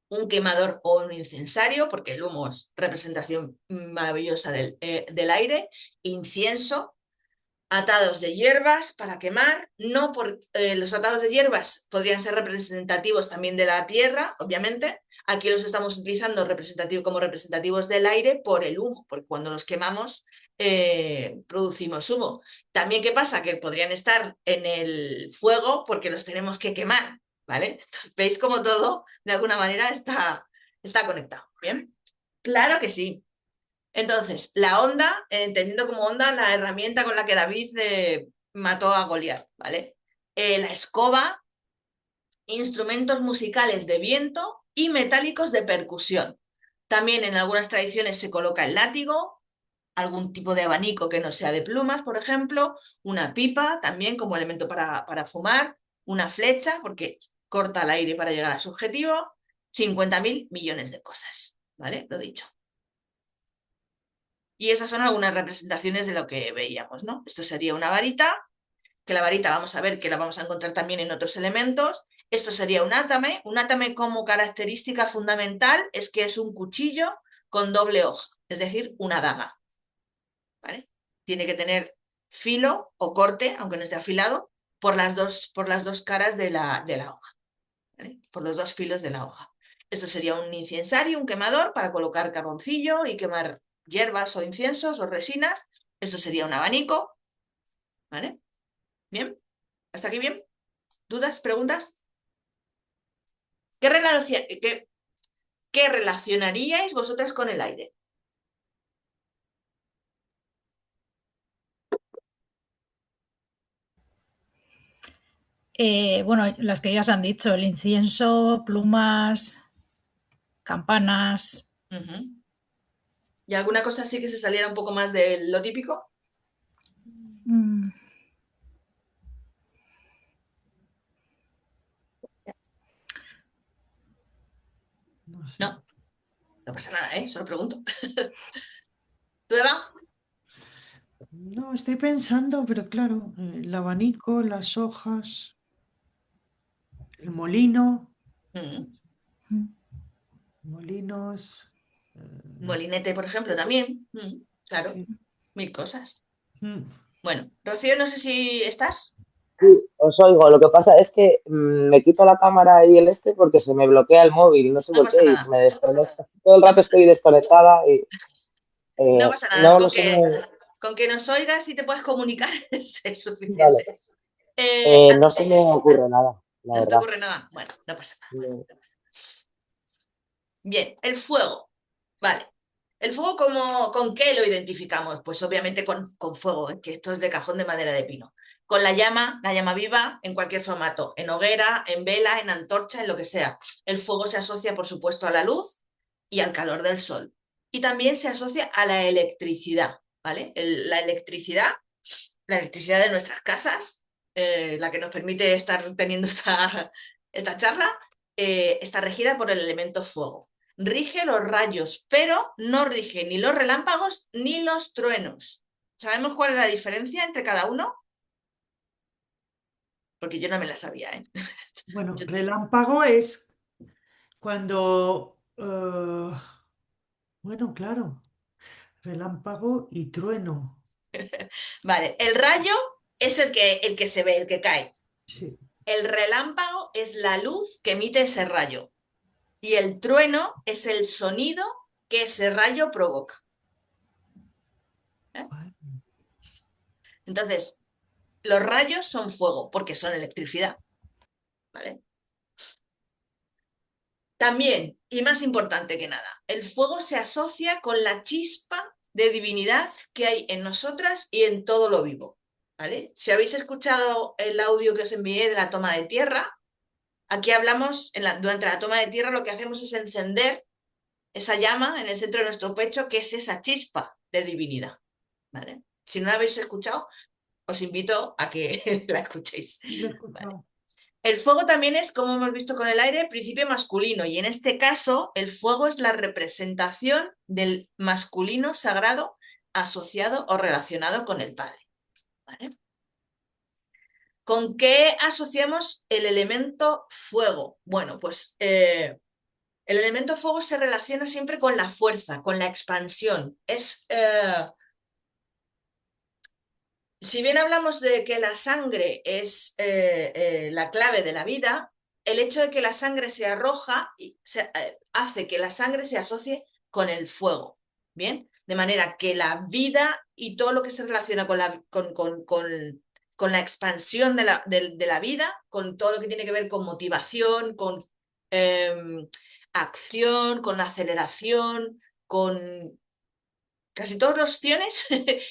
un quemador o un incensario, porque el humo es representación maravillosa del aire, incienso, atados de hierbas para quemar, no por, los atados de hierbas podrían ser representativos también de la tierra, obviamente, aquí los estamos utilizando como representativos del aire por el humo, porque cuando los quemamos producimos humo. También, ¿qué pasa? Que podrían estar en el fuego porque los tenemos que quemar, ¿vale? Entonces, veis cómo todo, de alguna manera, está conectado, ¿bien? Claro que sí. Entonces, la onda, entendiendo como onda la herramienta con la que David mató a Goliat, ¿vale? La escoba, instrumentos musicales de viento y metálicos de percusión. También en algunas tradiciones se coloca el látigo, algún tipo de abanico que no sea de plumas, por ejemplo, una pipa también como elemento para fumar, una flecha, porque corta el aire para llegar a su objetivo, 50.000 millones de cosas, ¿vale? Lo dicho. Y esas son algunas representaciones de lo que veíamos, ¿no? Esto sería una varita, que la varita vamos a ver que la vamos a encontrar también en otros elementos. Esto sería un átame como característica fundamental es que es un cuchillo con doble hoja, es decir, una daga, ¿vale? Tiene que tener filo o corte, aunque no esté afilado, por las dos caras de la hoja, ¿vale? Por los dos filos de la hoja. Esto sería un incensario, un quemador para colocar carboncillo y quemar hierbas o inciensos o resinas. Esto sería un abanico, ¿vale? ¿Bien? ¿Hasta aquí bien? ¿Dudas? ¿Preguntas? ¿Qué relacionaríais vosotras con el aire? Bueno, las que ya se han dicho, el incienso, plumas, campanas. ¿Y alguna cosa así que se saliera un poco más de lo típico? Mm, No sé. No, no pasa nada, ¿eh? Solo pregunto. ¿Tú, Eva? No, estoy pensando, pero claro, el abanico, las hojas, el molino, Mm. molinos, Molinete, por ejemplo, también. Claro, sí. mil cosas. Mm. Bueno, Rocío, no sé si estás. Sí, os oigo. Lo que pasa es que me quito la cámara y el este porque se me bloquea el móvil, no sé No por pasa qué, y se nada. me desconecta. Todo el No rato pasa, estoy desconectada y no pasa nada. no, Con no se me... que nos oigas y te puedas comunicar es Vale. suficiente. Eh, No se me ocurre nada, la ¿No se te verdad. ocurre nada? Bueno, no pasa nada. No. Bien, el fuego. Vale. ¿El fuego con qué lo identificamos? Pues obviamente con fuego, que esto es de cajón de madera de pino. Con la llama viva, en cualquier formato, en hoguera, en vela, en antorcha, en lo que sea. El fuego se asocia, por supuesto, a la luz y al calor del sol. Y también se asocia a la electricidad, ¿vale? La electricidad de nuestras casas, la que nos permite estar teniendo esta charla, está regida por el elemento fuego. Rige los rayos, pero no rige ni los relámpagos ni los truenos. ¿Sabemos cuál es la diferencia entre cada uno? Porque yo no me la sabía, ¿eh? Bueno, Yo- relámpago es cuando, bueno, claro, relámpago y trueno. Vale, el rayo es el que se ve, el que cae. Sí. El relámpago es la luz que emite ese rayo. Y el trueno es el sonido que ese rayo provoca, ¿eh? Vale. Entonces, los rayos son fuego porque son electricidad, ¿vale? También, y más importante que nada, el fuego se asocia con la chispa de divinidad que hay en nosotras y en todo lo vivo, ¿vale? Si habéis escuchado el audio que os envié de la toma de tierra, aquí hablamos, durante la toma de tierra lo que hacemos es encender esa llama en el centro de nuestro pecho, que es esa chispa de divinidad, ¿vale? Si no la habéis escuchado, os invito a que la escuchéis. Sí, lo he ¿Vale? escuchado. El fuego también es, como hemos visto con el aire, principio masculino, y en este caso el fuego es la representación del masculino sagrado asociado o relacionado con el Padre, ¿vale? ¿Con qué asociamos el elemento fuego? Bueno, pues el elemento fuego se relaciona siempre con la fuerza, con la expansión. Si bien hablamos de que la sangre es la clave de la vida, el hecho de que la sangre sea roja hace que la sangre se asocie con el fuego, ¿bien? De manera que la vida y todo lo que se relaciona con con la expansión de la vida, con todo lo que tiene que ver con motivación, con acción, con aceleración, con casi todos los ciones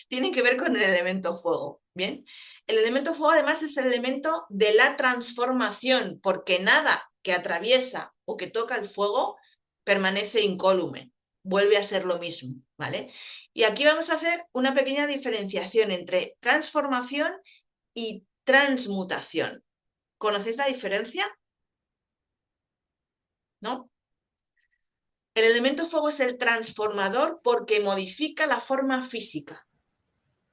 tienen que ver con el elemento fuego. Bien, el elemento fuego además es el elemento de la transformación, porque nada que atraviesa o que toca el fuego permanece incólume, vuelve a ser lo mismo, ¿vale? Y aquí vamos a hacer una pequeña diferenciación entre transformación y transmutación. ¿Conocéis la diferencia? ¿No? El elemento fuego es el transformador porque modifica la forma física,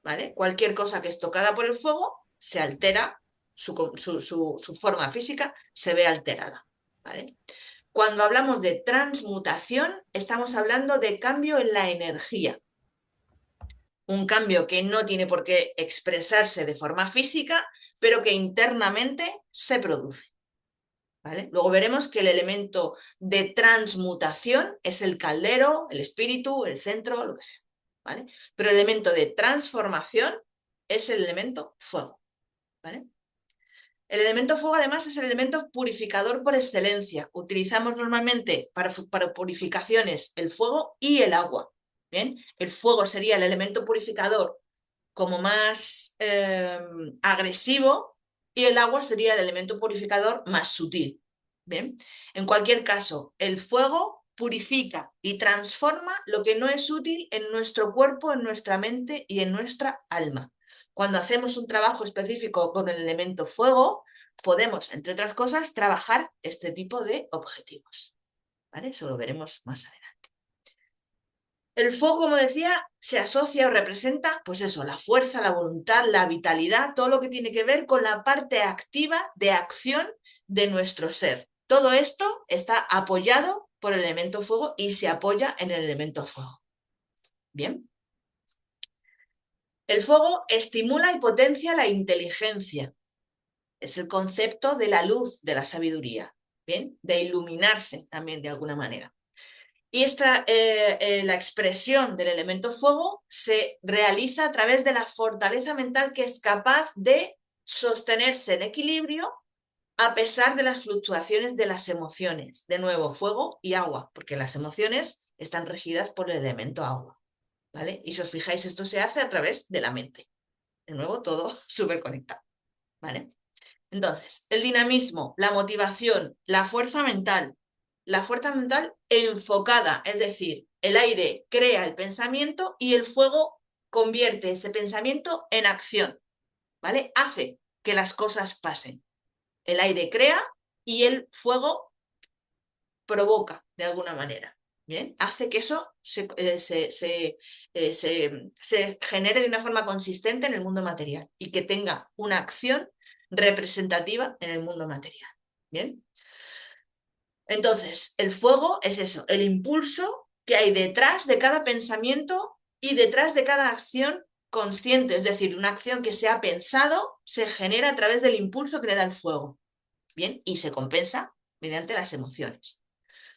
¿vale? Cualquier cosa que es tocada por el fuego se altera, su forma física se ve alterada, ¿vale? Cuando hablamos de transmutación, estamos hablando de cambio en la energía. Un cambio que no tiene por qué expresarse de forma física, pero que internamente se produce, ¿vale? Luego veremos que el elemento de transmutación es el caldero, el espíritu, el centro, lo que sea, ¿vale? Pero el elemento de transformación es el elemento fuego, ¿vale? El elemento fuego además es el elemento purificador por excelencia. Utilizamos normalmente para purificaciones el fuego y el agua, ¿bien? El fuego sería el elemento purificador como más agresivo y el agua sería el elemento purificador más sutil. Bien, en cualquier caso, el fuego purifica y transforma lo que no es útil en nuestro cuerpo, en nuestra mente y en nuestra alma. Cuando hacemos un trabajo específico con el elemento fuego, podemos, entre otras cosas, trabajar este tipo de objetivos, ¿vale? Eso lo veremos más adelante. El fuego, como decía, se asocia o representa, pues eso, la fuerza, la voluntad, la vitalidad, todo lo que tiene que ver con la parte activa de acción de nuestro ser. Todo esto está apoyado por el elemento fuego y se apoya en el elemento fuego. Bien. El fuego estimula y potencia la inteligencia. Es el concepto de la luz, de la sabiduría, ¿bien? De iluminarse también de alguna manera. Y la expresión del elemento fuego se realiza a través de la fortaleza mental que es capaz de sostenerse en equilibrio a pesar de las fluctuaciones de las emociones. De nuevo, fuego y agua, porque las emociones están regidas por el elemento agua, ¿vale? Y si os fijáis, esto se hace a través de la mente. De nuevo, todo súper conectado, ¿vale? Entonces, el dinamismo, la motivación, la fuerza mental enfocada, es decir, el aire crea el pensamiento y el fuego convierte ese pensamiento en acción, ¿vale? Hace que las cosas pasen. El aire crea y el fuego provoca de alguna manera, ¿bien? Hace que eso se genere de una forma consistente en el mundo material y que tenga una acción representativa en el mundo material, ¿bien? Entonces, el fuego es eso, el impulso que hay detrás de cada pensamiento y detrás de cada acción consciente, es decir, una acción que se ha pensado se genera a través del impulso que le da el fuego, ¿bien? Y se compensa mediante las emociones.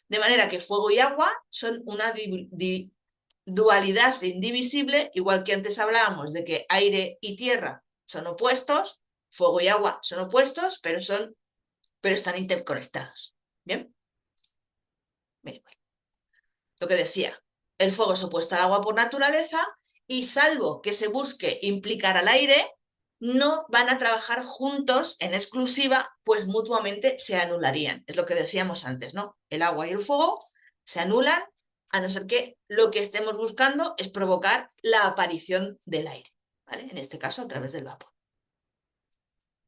De manera que fuego y agua son una dualidad indivisible, igual que antes hablábamos de que aire y tierra son opuestos, fuego y agua son opuestos, pero están interconectados. ¿Bien? Bien, lo que decía, el fuego es opuesto al agua por naturaleza y salvo que se busque implicar al aire, no van a trabajar juntos en exclusiva, pues mutuamente se anularían. Es lo que decíamos antes, ¿no? El agua y el fuego se anulan a no ser que lo que estemos buscando es provocar la aparición del aire, ¿vale? En este caso a través del vapor.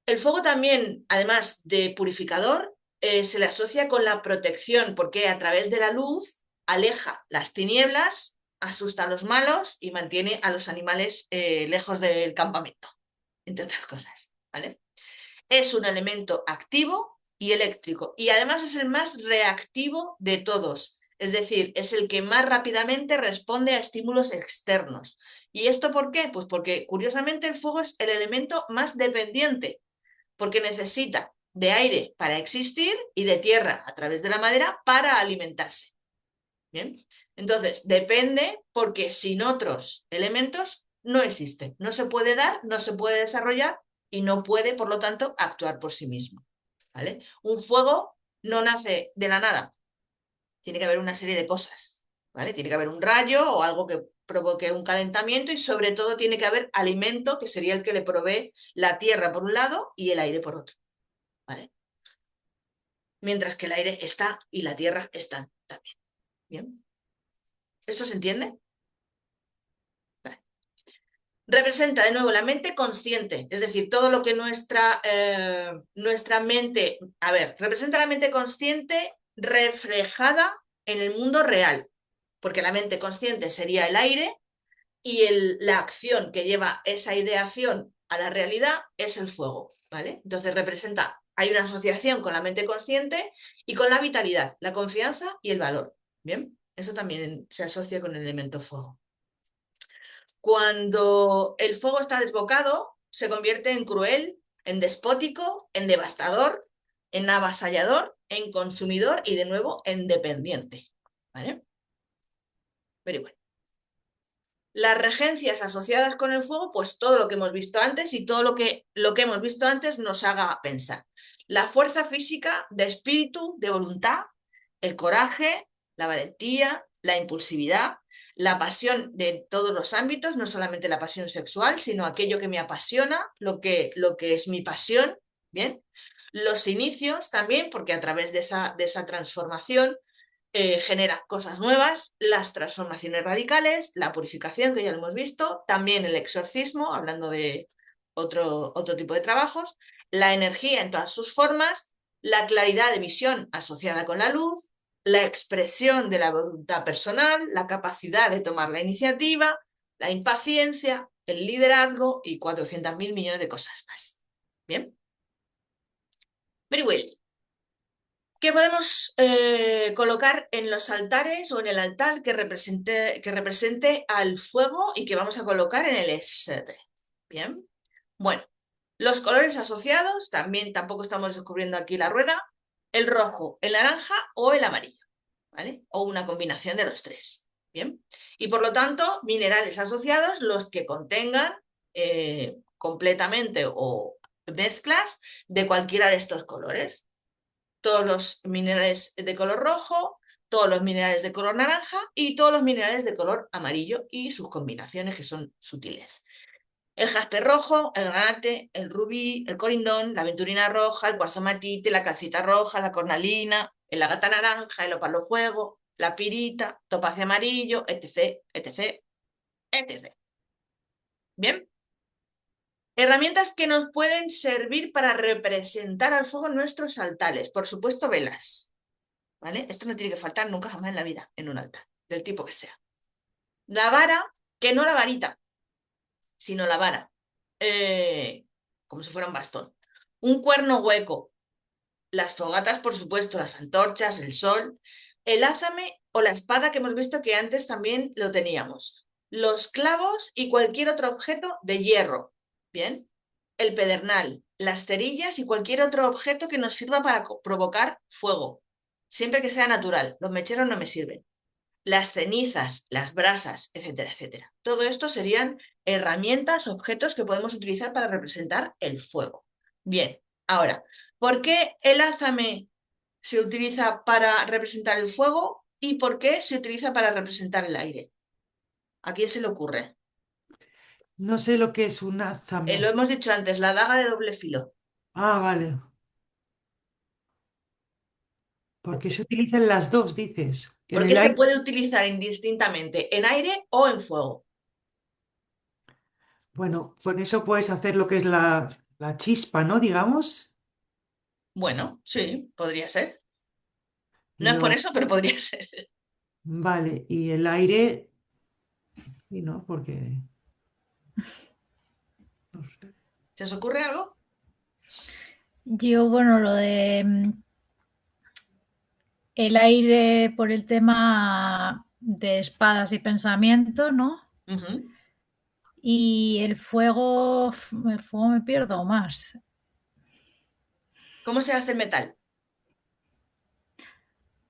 El fuego también, además de purificador, se le asocia con la protección, porque a través de la luz aleja las tinieblas, asusta a los malos y mantiene a los animales lejos del campamento, entre otras cosas, ¿vale? Es un elemento activo y eléctrico y además es el más reactivo de todos, es decir, es el que más rápidamente responde a estímulos externos. ¿Y esto por qué? Pues porque curiosamente el fuego es el elemento más dependiente, porque necesita de aire para existir y de tierra a través de la madera para alimentarse. ¿Bien? Entonces, depende porque sin otros elementos no existe, no se puede dar, no se puede desarrollar y no puede, por lo tanto, actuar por sí mismo. ¿Vale? Un fuego no nace de la nada. Tiene que haber una serie de cosas. ¿Vale? Tiene que haber un rayo o algo que provoque un calentamiento y sobre todo tiene que haber alimento, que sería el que le provee la tierra por un lado y el aire por otro. ¿Vale? Mientras que el aire está y la tierra están también. ¿Bien? ¿Esto se entiende? Vale. Representa de nuevo la mente consciente, es decir, todo lo que nuestra mente, a ver, representa la mente consciente reflejada en el mundo real, porque la mente consciente sería el aire y la acción que lleva esa ideación a la realidad es el fuego, ¿vale? Entonces representa, hay una asociación con la mente consciente y con la vitalidad, la confianza y el valor, ¿bien? Eso también se asocia con el elemento fuego. Cuando el fuego está desbocado, se convierte en cruel, en despótico, en devastador, en avasallador, en consumidor y de nuevo en dependiente, ¿vale? Pero bueno. Las regencias asociadas con el fuego, pues todo lo que hemos visto antes y todo lo que hemos visto antes nos haga pensar. La fuerza física de espíritu, de voluntad, el coraje, la valentía, la impulsividad, la pasión de todos los ámbitos, no solamente la pasión sexual, sino aquello que me apasiona, lo que es mi pasión, ¿bien? Los inicios también, porque a través de esa transformación genera cosas nuevas, las transformaciones radicales, la purificación, que ya lo hemos visto, también el exorcismo, hablando de otro tipo de trabajos, la energía en todas sus formas, la claridad de visión asociada con la luz, la expresión de la voluntad personal, la capacidad de tomar la iniciativa, la impaciencia, el liderazgo y 400.000 millones de cosas más. ¿Bien? Very well. ¿Qué podemos colocar en los altares o en el altar que represente al fuego y que vamos a colocar en el estre? Bien. Bueno, los colores asociados, también tampoco estamos descubriendo aquí la rueda, el rojo, el naranja o el amarillo, ¿vale? O una combinación de los tres. Bien. Y por lo tanto, minerales asociados, los que contengan completamente o mezclas de cualquiera de estos colores. Todos los minerales de color rojo, todos los minerales de color naranja y todos los minerales de color amarillo y sus combinaciones que son sutiles. El jaspe rojo, el granate, el rubí, el corindón, la aventurina roja, el cuarzo matite, la calcita roja, la cornalina, el agata naranja, el opalo fuego, la pirita, topacio amarillo, etc, etc, etc. ¿Bien? Herramientas que nos pueden servir para representar al fuego en nuestros altares. Por supuesto, velas. ¿Vale? Esto no tiene que faltar nunca jamás en la vida, en un altar, del tipo que sea. La vara, que no la varita, sino la vara, como si fuera un bastón. Un cuerno hueco, las fogatas, por supuesto, las antorchas, el sol, el ázame o la espada que hemos visto que antes también lo teníamos. Los clavos y cualquier otro objeto de hierro, ¿bien? El pedernal, las cerillas y cualquier otro objeto que nos sirva para provocar fuego, siempre que sea natural. Los mecheros no me sirven. Las cenizas, las brasas, etcétera, etcétera. Todo esto serían herramientas, objetos que podemos utilizar para representar el fuego. Bien, ahora, ¿por qué el ázame se utiliza para representar el fuego y por qué se utiliza para representar el aire? ¿A quién se le ocurre? No sé lo que es un Lo ázame. hemos dicho antes, la daga de doble filo. Ah, vale. ¿Por qué se utilizan las dos, dices? En Porque el se aire. puede utilizar indistintamente en aire o en fuego. Bueno, con eso puedes hacer lo que es la chispa, ¿no? Digamos. Bueno, sí, podría ser. Y No es por lo, eso, pero podría ser. vale. Y el aire. Y no, porque. No sé. ¿Se os ocurre algo? Yo, bueno, lo de el aire por el tema de espadas y pensamiento, ¿no? Ujú. Y el fuego me pierdo más. ¿Cómo se hace el metal?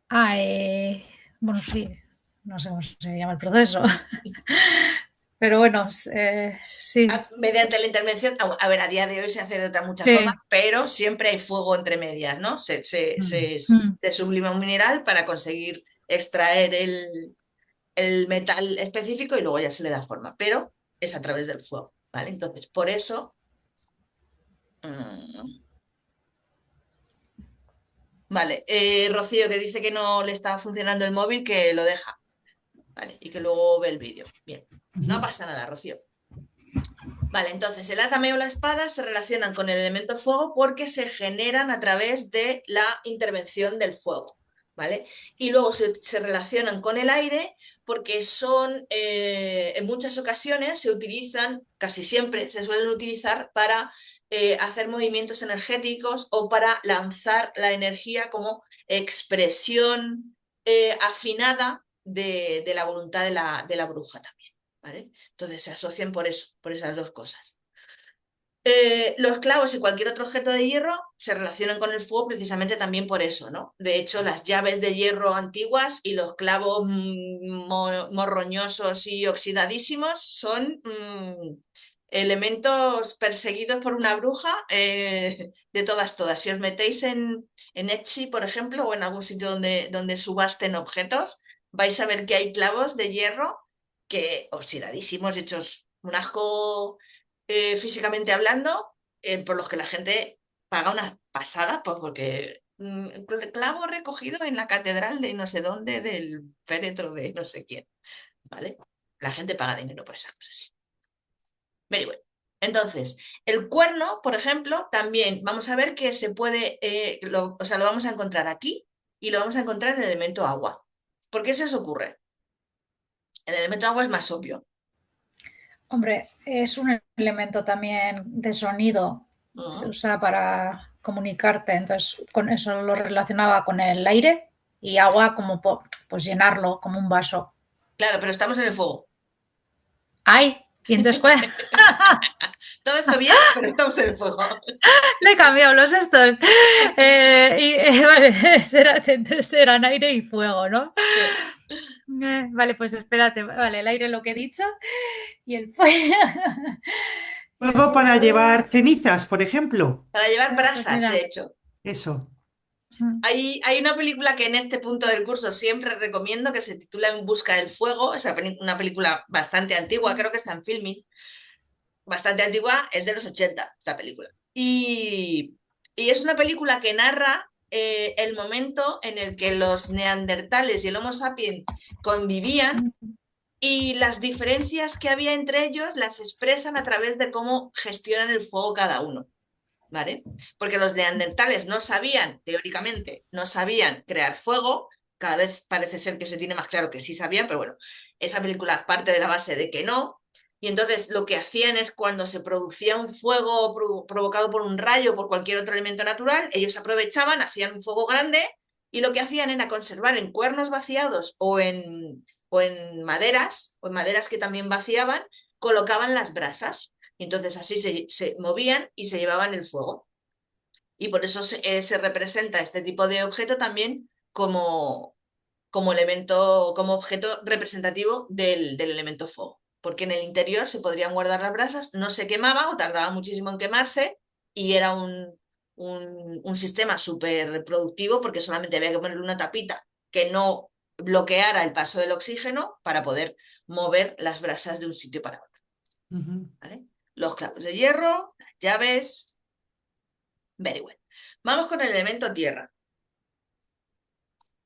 Ah, bueno, sí, no sé cómo se llama el proceso. Pero bueno, sí, Mediante la intervención, a ver, a día de hoy se hace de otra muchas formas, sí. pero siempre hay fuego entre medias, ¿no? Mm. Mm. Se sublima un mineral para conseguir extraer el metal específico y luego ya se le da forma, pero es a través del fuego, ¿vale? Entonces, por eso, mm, vale, Rocío que dice que no le está funcionando el móvil, que lo deja, ¿vale? Y que luego ve el vídeo. Bien, no Ujú. pasa nada, Rocío. Vale, entonces el azame o la espada se relacionan con el elemento fuego porque se generan a través de la intervención del fuego, ¿vale? Y luego se relacionan con el aire porque son, en muchas ocasiones se utilizan, casi siempre se suelen utilizar para hacer movimientos energéticos o para lanzar la energía como expresión afinada de la voluntad de la bruja también, ¿vale? Entonces se asocian por eso, por esas dos cosas. Los clavos y cualquier otro objeto de hierro se relacionan con el fuego precisamente también por eso, ¿no? De hecho, las llaves de hierro antiguas y los clavos morroñosos y oxidadísimos son elementos perseguidos por una bruja de todas, todas. Si os metéis en Etsy, por ejemplo, o en algún sitio donde subasten objetos, vais a ver que hay clavos de hierro que oxidadísimos, hechos un asco físicamente hablando, por los que la gente paga unas pasadas, pues porque clavo recogido en la catedral de no sé dónde, del féretro de no sé quién, ¿vale? La gente paga dinero por esas cosas. Very well. Entonces, el cuerno, por ejemplo, también vamos a ver que se puede, o sea, lo vamos a encontrar aquí y lo vamos a encontrar en el elemento agua. ¿Por qué se os ocurre? El elemento agua es más obvio. Hombre, es un elemento también de sonido, se ¿No? usa para comunicarte, entonces con eso lo relacionaba con el aire y agua como pues llenarlo como un vaso. Claro, pero estamos en el fuego. ¡Ay! Y entonces, ¿cuál? Todo esto bien, pero estamos en el fuego. Le he cambiado los estos. Vale, entonces eran aire y fuego, ¿no? Vale, pues espérate, vale, el aire lo que he dicho y el fuego. Y el Luego para fuego. llevar cenizas, por ejemplo. Para llevar Pues brasas, de mira. hecho. Eso. Hay una película que en este punto del curso siempre recomiendo que se titula En busca del fuego. Es una película bastante antigua, creo que está en Filmin. Bastante antigua, es de los 80 esta película. Y es una película que narra el momento en el que los neandertales y el Homo sapiens convivían y las diferencias que había entre ellos las expresan a través de cómo gestionan el fuego cada uno. ¿Vale? Porque los neandertales no sabían, teóricamente, no sabían crear fuego, cada vez parece ser que se tiene más claro que sí sabían, pero bueno, esa película parte de la base de que no, y entonces lo que hacían es cuando se producía un fuego provocado por un rayo o por cualquier otro elemento natural, ellos aprovechaban, hacían un fuego grande y lo que hacían era conservar en cuernos vaciados o en maderas que también vaciaban, colocaban las brasas. Y entonces así se movían y se llevaban el fuego. Y por eso se representa este tipo de objeto también como elemento, como objeto representativo del elemento fuego. Porque en el interior se podrían guardar las brasas, no se quemaba o tardaba muchísimo en quemarse y era un sistema súper productivo porque solamente había que ponerle una tapita que no bloqueara el paso del oxígeno para poder mover las brasas de un sitio para otro. Ujú. ¿Vale? Los clavos de hierro, las llaves. Very well. Vamos con el elemento tierra.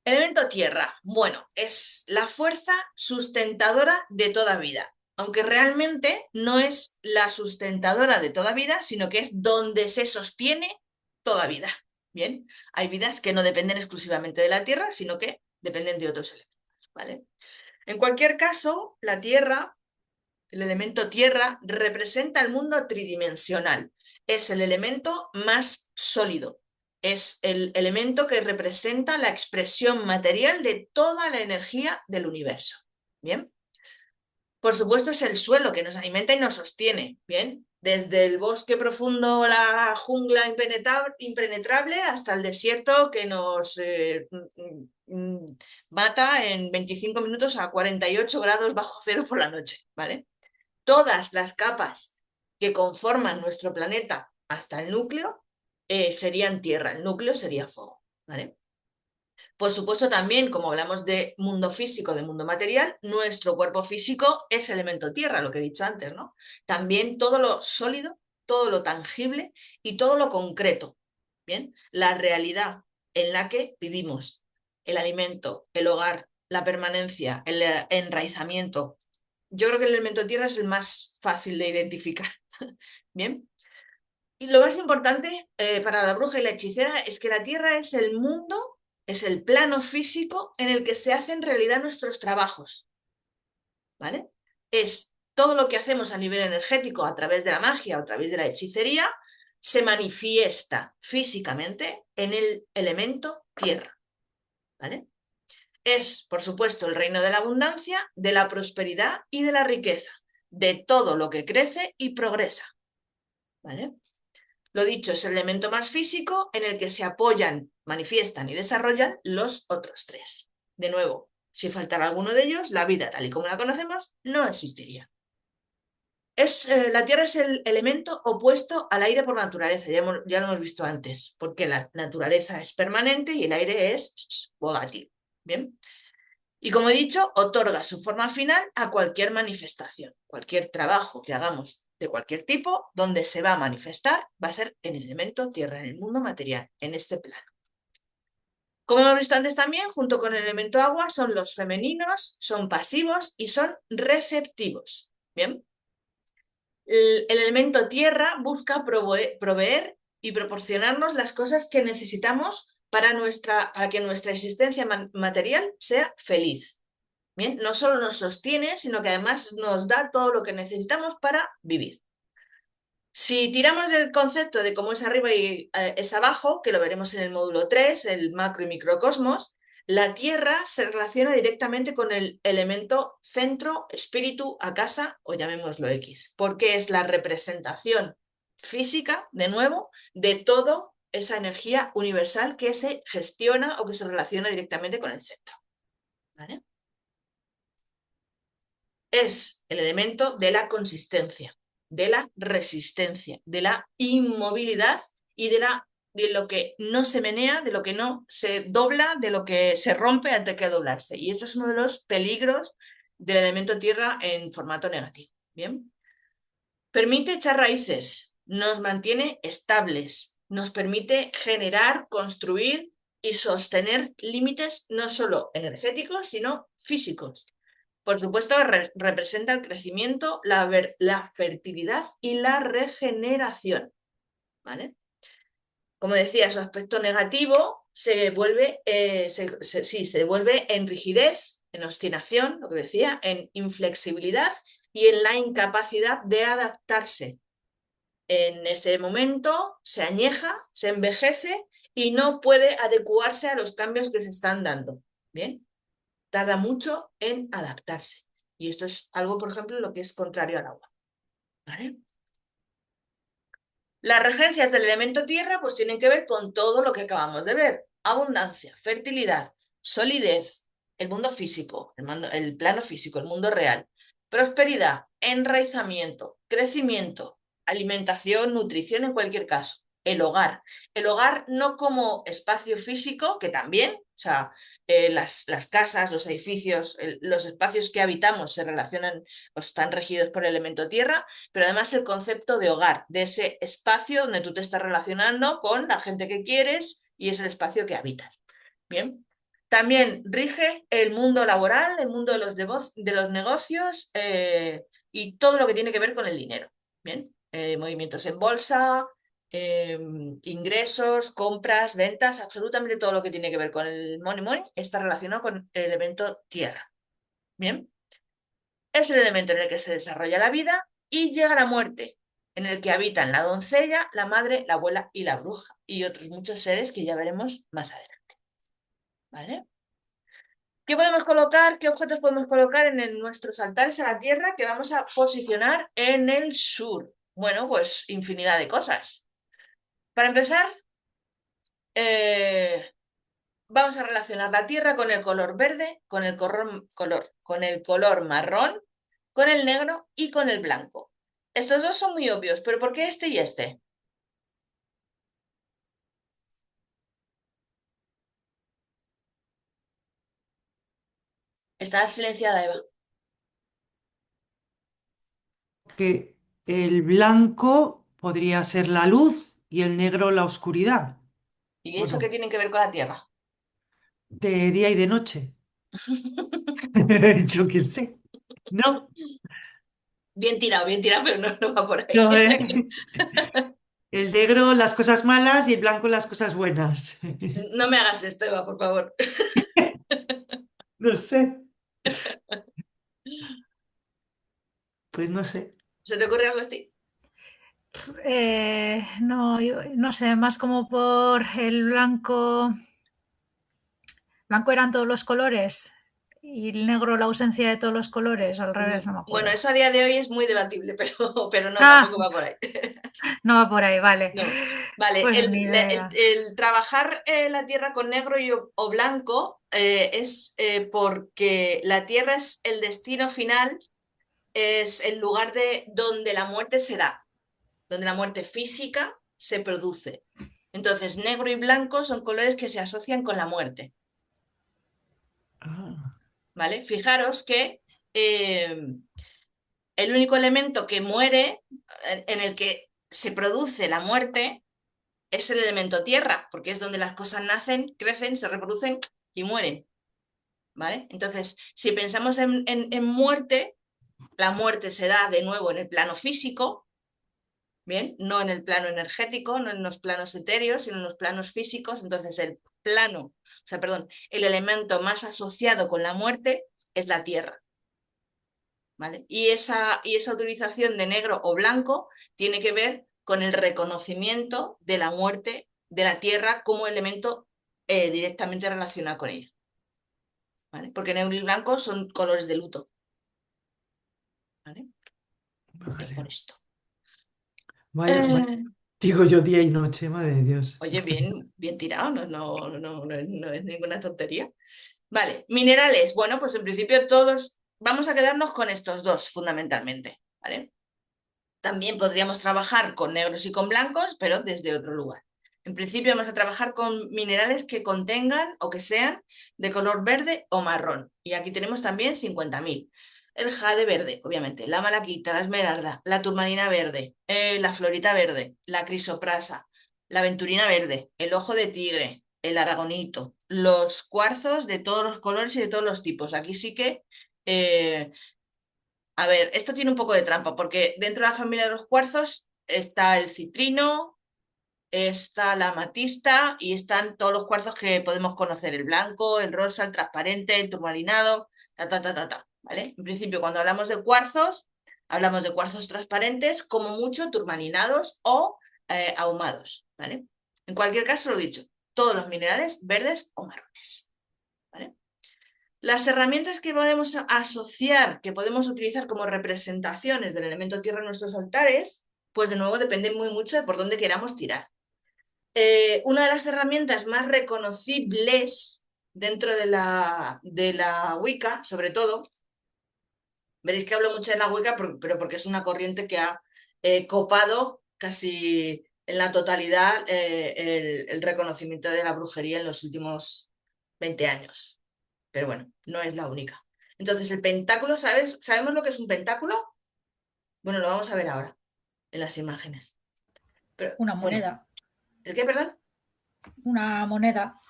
Elemento tierra, bueno, es la fuerza sustentadora de toda vida, aunque realmente no es la sustentadora de toda vida, sino que es donde se sostiene toda vida. Bien, hay vidas que no dependen exclusivamente de la tierra, sino que dependen de otros elementos, ¿vale? En cualquier caso, la tierra, el elemento tierra, representa el mundo tridimensional. Es el elemento más sólido. Es el elemento que representa la expresión material de toda la energía del universo. ¿Bien? Por supuesto, es el suelo que nos alimenta y nos sostiene. ¿Bien? Desde el bosque profundo, la jungla impenetrable, hasta el desierto que nos mata en 25 minutos a 48 grados bajo cero por la noche. ¿Vale? todas las capas que conforman nuestro planeta hasta el núcleo serían tierra, el núcleo sería fuego, ¿vale? Por supuesto, también, como hablamos de mundo físico, de mundo material, nuestro cuerpo físico es elemento tierra, lo que he dicho antes, ¿no? También todo lo sólido, todo lo tangible y todo lo concreto, ¿bien? La realidad en la que vivimos, el alimento, el hogar, la permanencia, el enraizamiento. Yo creo que el elemento tierra es el más fácil de identificar, ¿bien? Y lo más importante para la bruja y la hechicera es que la tierra es el mundo, es el plano físico en el que se hacen realidad nuestros trabajos, ¿vale? Es todo lo que hacemos a nivel energético a través de la magia o a través de la hechicería, se manifiesta físicamente en el elemento tierra, ¿vale? Es, por supuesto, el reino de la abundancia, de la prosperidad y de la riqueza, de todo lo que crece y progresa, ¿vale? Lo dicho, es el elemento más físico en el que se apoyan, manifiestan y desarrollan los otros tres. De nuevo, si faltara alguno de ellos, la vida tal y como la conocemos no existiría. La Tierra es el elemento opuesto al aire por naturaleza, ya lo hemos visto antes, porque la naturaleza es permanente y el aire es volátil. ¿Bien? Y como he dicho, otorga su forma final a cualquier manifestación, cualquier trabajo que hagamos de cualquier tipo, donde se va a manifestar, va a ser en el elemento tierra, en el mundo material, en este plano. Como hemos visto antes también, junto con el elemento agua, son los femeninos, son pasivos y son receptivos. ¿Bien? El elemento tierra busca proveer y proporcionarnos las cosas que necesitamos para que nuestra existencia material sea feliz. Bien, no solo nos sostiene, sino que además nos da todo lo que necesitamos para vivir. Si tiramos del concepto de cómo es arriba y es abajo, que lo veremos en el módulo 3, el macro y microcosmos, la Tierra se relaciona directamente con el elemento centro, espíritu, akasa o llamémoslo X, porque es la representación física, de nuevo, de toda esa energía universal que se gestiona o que se relaciona directamente con el centro. ¿Vale? Es el elemento de la consistencia, de la resistencia, de la inmovilidad y de lo que no se menea, de lo que no se dobla, de lo que se rompe antes que doblarse. Y este es uno de los peligros del elemento tierra en formato negativo. ¿Bien? Permite echar raíces, nos mantiene estables, nos permite generar, construir y sostener límites no solo energéticos, sino físicos. Por supuesto, representa el crecimiento, la fertilidad y la regeneración. ¿Vale? Como decía, su aspecto negativo se vuelve en rigidez, en obstinación, lo que decía, en inflexibilidad y en la incapacidad de adaptarse. En ese momento se añeja, se envejece y no puede adecuarse a los cambios que se están dando. ¿Bien? Tarda mucho en adaptarse. Y esto es algo, por ejemplo, lo que es contrario al agua. ¿Vale? Las regencias del elemento tierra pues tienen que ver con todo lo que acabamos de ver. Abundancia, fertilidad, solidez, el mundo físico, el plano físico, el mundo real. Prosperidad, enraizamiento, crecimiento, alimentación, nutrición en cualquier caso. El hogar. El hogar no como espacio físico, que también, o sea, las casas, los edificios, los espacios que habitamos se relacionan o están regidos por el elemento tierra, pero además el concepto de hogar, de ese espacio donde tú te estás relacionando con la gente que quieres y es el espacio que habitas. Bien. También rige el mundo laboral, el mundo de los negocios y todo lo que tiene que ver con el dinero. Bien. Movimientos en bolsa, ingresos, compras, ventas, absolutamente todo lo que tiene que ver con el money está relacionado con el elemento tierra. Bien. Es el elemento en el que se desarrolla la vida y llega la muerte, en el que habitan la doncella, la madre, la abuela y la bruja, y otros muchos seres que ya veremos más adelante. ¿Vale? ¿Qué podemos colocar? ¿Qué objetos podemos colocar en nuestros altares a la tierra que vamos a posicionar en el sur? Bueno, pues infinidad de cosas. Para empezar, vamos a relacionar la tierra con el color verde, con el color marrón con el negro y con el blanco. Estos dos son muy obvios, pero ¿por qué este y este? Está silenciada, Eva. Que el blanco podría ser la luz y el negro la oscuridad, ¿Y ¿o eso qué no? tiene que ver con la Tierra? De día y de noche. Yo qué sé. No, Bien tirado, pero no, no va por ahí. no, el negro las cosas malas y el blanco las cosas buenas. No me hagas esto, Eva, por favor. No sé, pues no sé. ¿Se te ocurre algo así? No, no sé, más como por el blanco. Blanco eran todos los colores y el negro la ausencia de todos los colores, al revés, no me Bueno, acuerdo. eso a día de hoy es muy debatible, pero no, Ah, tampoco va por ahí. no va por ahí, vale. No. Vale, Pues ni idea. el trabajar la tierra con negro o blanco es porque la tierra es el destino final, es el lugar de donde la muerte se da, donde la muerte física se produce. Entonces, negro y blanco son colores que se asocian con la muerte, Ah, ¿vale? Fijaros que el único elemento que muere, en el que se produce la muerte, es el elemento tierra, porque es donde las cosas nacen, crecen, se reproducen y mueren, ¿vale? Entonces, si pensamos en muerte, la muerte se da de nuevo en el plano físico, ¿bien? No en el plano energético, no en los planos etéreos, sino en los planos físicos. Entonces, el plano, o sea, perdón, el elemento más asociado con la muerte es la tierra, ¿vale? Y esa utilización de negro o blanco tiene que ver con el reconocimiento de la muerte de la tierra como elemento directamente relacionado con ella, ¿vale? Porque negro y blanco son colores de luto, ¿vale? Es por vale. esto. Vaya, Eh, digo yo día y noche, madre de Dios. Oye, bien tirado, no es ninguna tontería. Vale, minerales. Bueno, pues en principio todos vamos a quedarnos con estos dos fundamentalmente, ¿vale? También podríamos trabajar con negros y con blancos, pero desde otro lugar. En principio vamos a trabajar con minerales que contengan o que sean de color verde o marrón. Y aquí tenemos también 50.000. El jade verde, obviamente, la malaquita, la esmeralda, la turmalina verde, la florita verde, la crisoprasa, la aventurina verde, el ojo de tigre, el aragonito, los cuarzos de todos los colores y de todos los tipos. Aquí sí que eh, a ver, esto tiene un poco de trampa, porque dentro de la familia de los cuarzos está el citrino, está la amatista y están todos los cuarzos que podemos conocer, el blanco, el rosa, el transparente, el turmalinado, ¿vale? En principio, cuando hablamos de cuarzos transparentes, como mucho turmalinados o ahumados, ¿vale? En cualquier caso, lo dicho, todos los minerales verdes o marrones, ¿vale? Las herramientas que podemos asociar, que podemos utilizar como representaciones del elemento tierra en nuestros altares, pues de nuevo depende muy mucho de por dónde queramos tirar. Una de las herramientas más reconocibles dentro de la Wicca, sobre todo, veréis que hablo mucho de la Wicca, pero porque es una corriente que ha copado casi en la totalidad el reconocimiento de la brujería en los últimos 20 años. Pero bueno, no es la única. Entonces, el pentáculo, ¿sabes? ¿Sabemos lo que es un pentáculo? Bueno, lo vamos a ver ahora, en las imágenes. Pero, Una bueno, moneda. ¿el qué, perdón? Una moneda.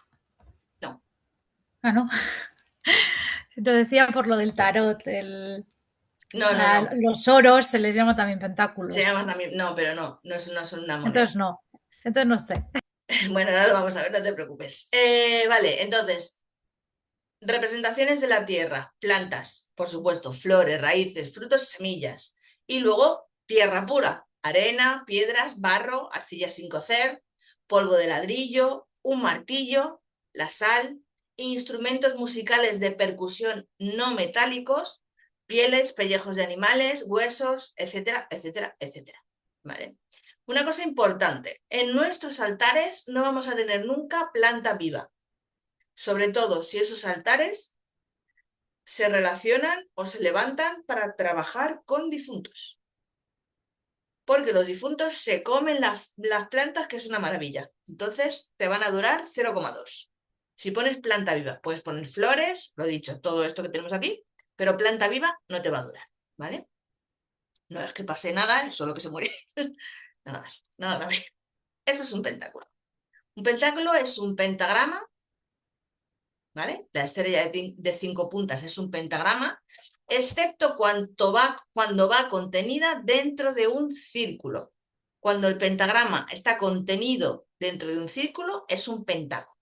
No, Ah, no. Lo decía por lo del tarot. no. Los oros se les llama también Se pentáculos. llama también, no, pero no son una moneda. Entonces no. Entonces no sé. Bueno, ahora lo vamos a ver, no te preocupes. Vale, entonces, representaciones de la tierra, plantas, por supuesto, flores, raíces, frutos y semillas. Y luego, tierra pura, arena, piedras, barro, arcilla sin cocer, polvo de ladrillo, un martillo, la sal, instrumentos musicales de percusión no metálicos, pieles, pellejos de animales, huesos, etcétera, etcétera, etcétera. ¿Vale? Una cosa importante, en nuestros altares no vamos a tener nunca planta viva, sobre todo si esos altares se relacionan o se levantan para trabajar con difuntos. Porque los difuntos se comen las plantas, que es una maravilla. Entonces te van a durar 0,2. Si pones planta viva, puedes poner flores, lo he dicho, todo esto que tenemos aquí, pero planta viva no te va a durar, ¿vale? No es que pase nada, solo que se muere. Nada más, nada más. Esto es un pentáculo. Un pentáculo es un pentagrama, ¿vale? La estrella de 5 puntas es un pentagrama, excepto cuando va contenida dentro de un círculo. Cuando el pentagrama está contenido dentro de un círculo, es un pentáculo,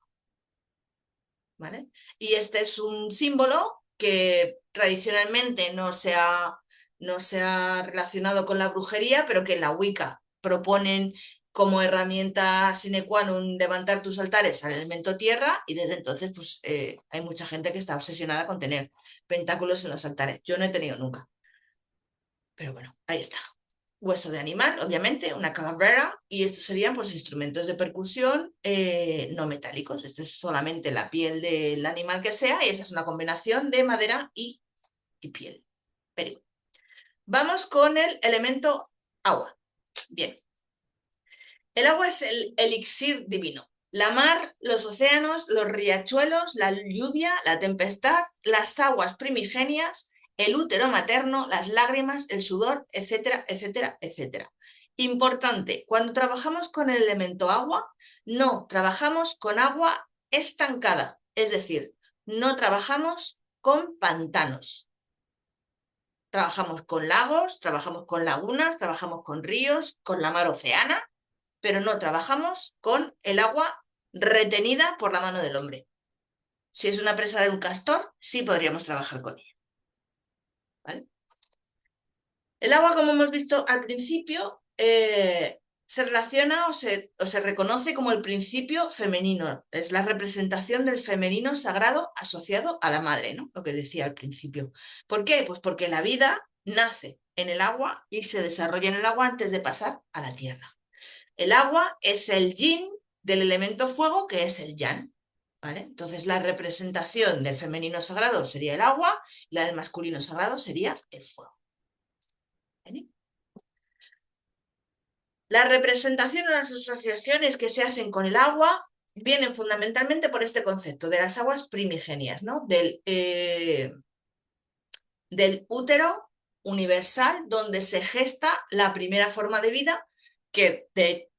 ¿vale? Y este es un símbolo que tradicionalmente no se ha relacionado con la brujería, pero que en la Wicca proponen como herramienta sine qua non levantar tus altares al elemento tierra, y desde entonces pues, hay mucha gente que está obsesionada con tener pentáculos en los altares. Yo no he tenido nunca, pero bueno, ahí está. Hueso de animal, obviamente, una calavera, y estos serían pues instrumentos de percusión no metálicos. Esto es solamente la piel del animal que sea, y esa es una combinación de madera y piel. Pero vamos con el elemento agua. Bien. El agua es el elixir divino. La mar, los océanos, los riachuelos, la lluvia, la tempestad, las aguas primigenias, el útero materno, las lágrimas, el sudor, etcétera, etcétera, etcétera. Importante, cuando trabajamos con el elemento agua, no trabajamos con agua estancada, es decir, no trabajamos con pantanos. Trabajamos con lagos, trabajamos con lagunas, trabajamos con ríos, con la mar oceana, pero no trabajamos con el agua retenida por la mano del hombre. Si es una presa de un castor, sí podríamos trabajar con ella, ¿vale? El agua, como hemos visto al principio, se relaciona o se reconoce como el principio femenino. Es la representación del femenino sagrado asociado a la madre, ¿no? Lo que decía al principio. ¿Por qué? Pues porque la vida nace en el agua y se desarrolla en el agua antes de pasar a la tierra. El agua es el yin del elemento fuego, que es el yang, ¿vale? Entonces la representación del femenino sagrado sería el agua, y la del masculino sagrado sería el fuego, ¿vale? La representación de las asociaciones que se hacen con el agua vienen fundamentalmente por este concepto de las aguas primigenias, ¿no? Del útero universal, donde se gesta la primera forma de vida que,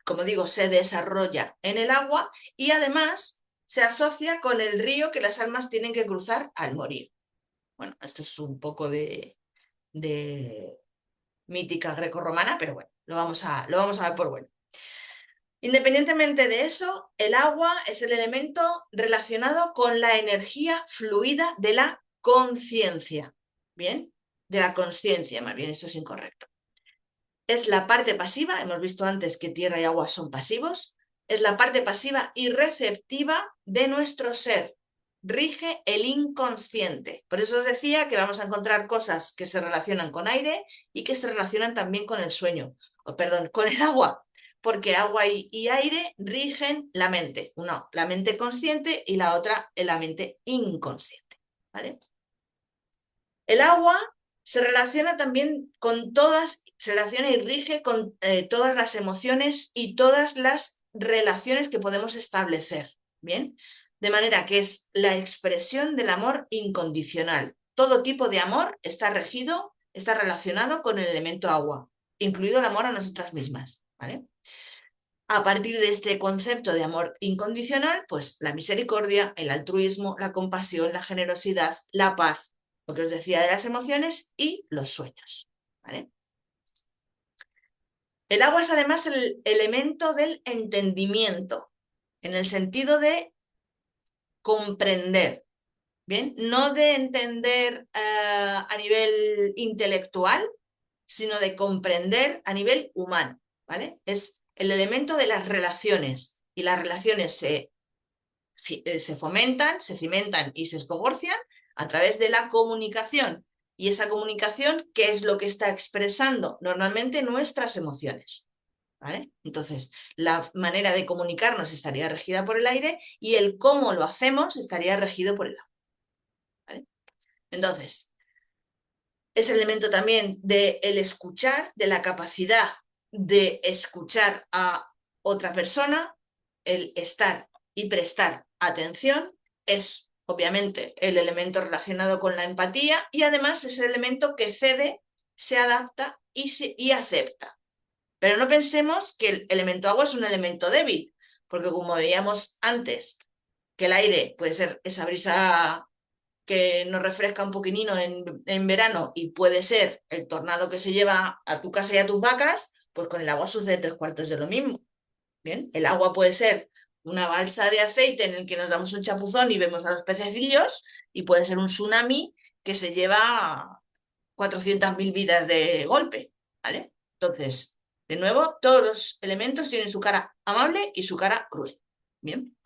como digo, se desarrolla en el agua, y además se asocia con el río que las almas tienen que cruzar al morir. Bueno, esto es un poco de mítica grecorromana, pero bueno, lo vamos a dar por bueno. Independientemente de eso, el agua es el elemento relacionado con la energía fluida de la conciencia. ¿Bien? De la consciencia, más bien, esto es incorrecto. Es la parte pasiva, hemos visto antes que tierra y agua son pasivos, es la parte pasiva y receptiva de nuestro ser. Rige el inconsciente. Por eso os decía que vamos a encontrar cosas que se relacionan con aire y que se relacionan también con el sueño, perdón, con el agua, porque agua y aire rigen la mente. Una, la mente consciente, y la otra, la mente inconsciente, ¿vale? El agua se relaciona también con se relaciona y rige con todas las emociones y todas las relaciones que podemos establecer, ¿bien? De manera que es la expresión del amor incondicional. Todo tipo de amor está relacionado con el elemento agua, incluido el amor a nosotras mismas, ¿vale? A partir de este concepto de amor incondicional, pues la misericordia, el altruismo, la compasión, la generosidad, la paz, lo que os decía de las emociones, y los sueños, ¿vale? El agua es además el elemento del entendimiento, en el sentido de comprender, ¿bien? No de entender a nivel intelectual, sino de comprender a nivel humano, ¿vale? Es el elemento de las relaciones, y las relaciones se fomentan, se cimentan y se escogorcian a través de la comunicación. Y esa comunicación, ¿qué es lo que está expresando? Normalmente nuestras emociones, ¿vale? Entonces, la manera de comunicarnos estaría regida por el aire, y el cómo lo hacemos estaría regido por el agua, ¿vale? Entonces, es el elemento también del escuchar, de la capacidad de escuchar a otra persona, el estar y prestar atención, es obviamente el elemento relacionado con la empatía y además es el elemento que cede, se adapta y acepta. Pero no pensemos que el elemento agua es un elemento débil, porque como veíamos antes, que el aire puede ser esa brisa que nos refresca un poquitino en verano y puede ser el tornado que se lleva a tu casa y a tus vacas, pues con el agua sucede 3/4 de lo mismo. Bien, el agua puede ser una balsa de aceite en el que nos damos un chapuzón y vemos a los pececillos, y puede ser un tsunami que se lleva 400.000 vidas de golpe, ¿vale? Entonces, de nuevo, todos los elementos tienen su cara amable y su cara cruel. Bien.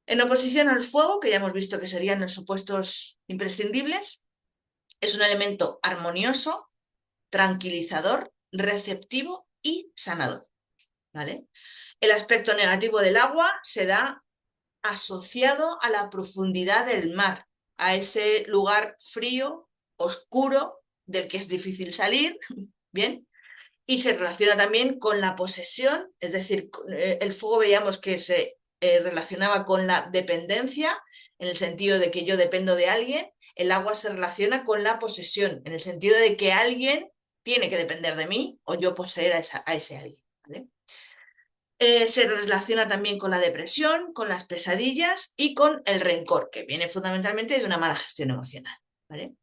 En oposición al fuego, que ya hemos visto que serían los opuestos imprescindibles, es un elemento armonioso, tranquilizador, receptivo y sanador, ¿vale? El aspecto negativo del agua se da asociado a la profundidad del mar, a ese lugar frío, oscuro, del que es difícil salir, ¿bien? Y se relaciona también con la posesión, es decir, el fuego veíamos que se relacionaba con la dependencia, en el sentido de que yo dependo de alguien. El agua se relaciona con la posesión, en el sentido de que alguien tiene que depender de mí o yo poseer a ese alguien, ¿vale? Se relaciona también con la depresión, con las pesadillas y con el rencor, que viene fundamentalmente de una mala gestión emocional, ¿vale?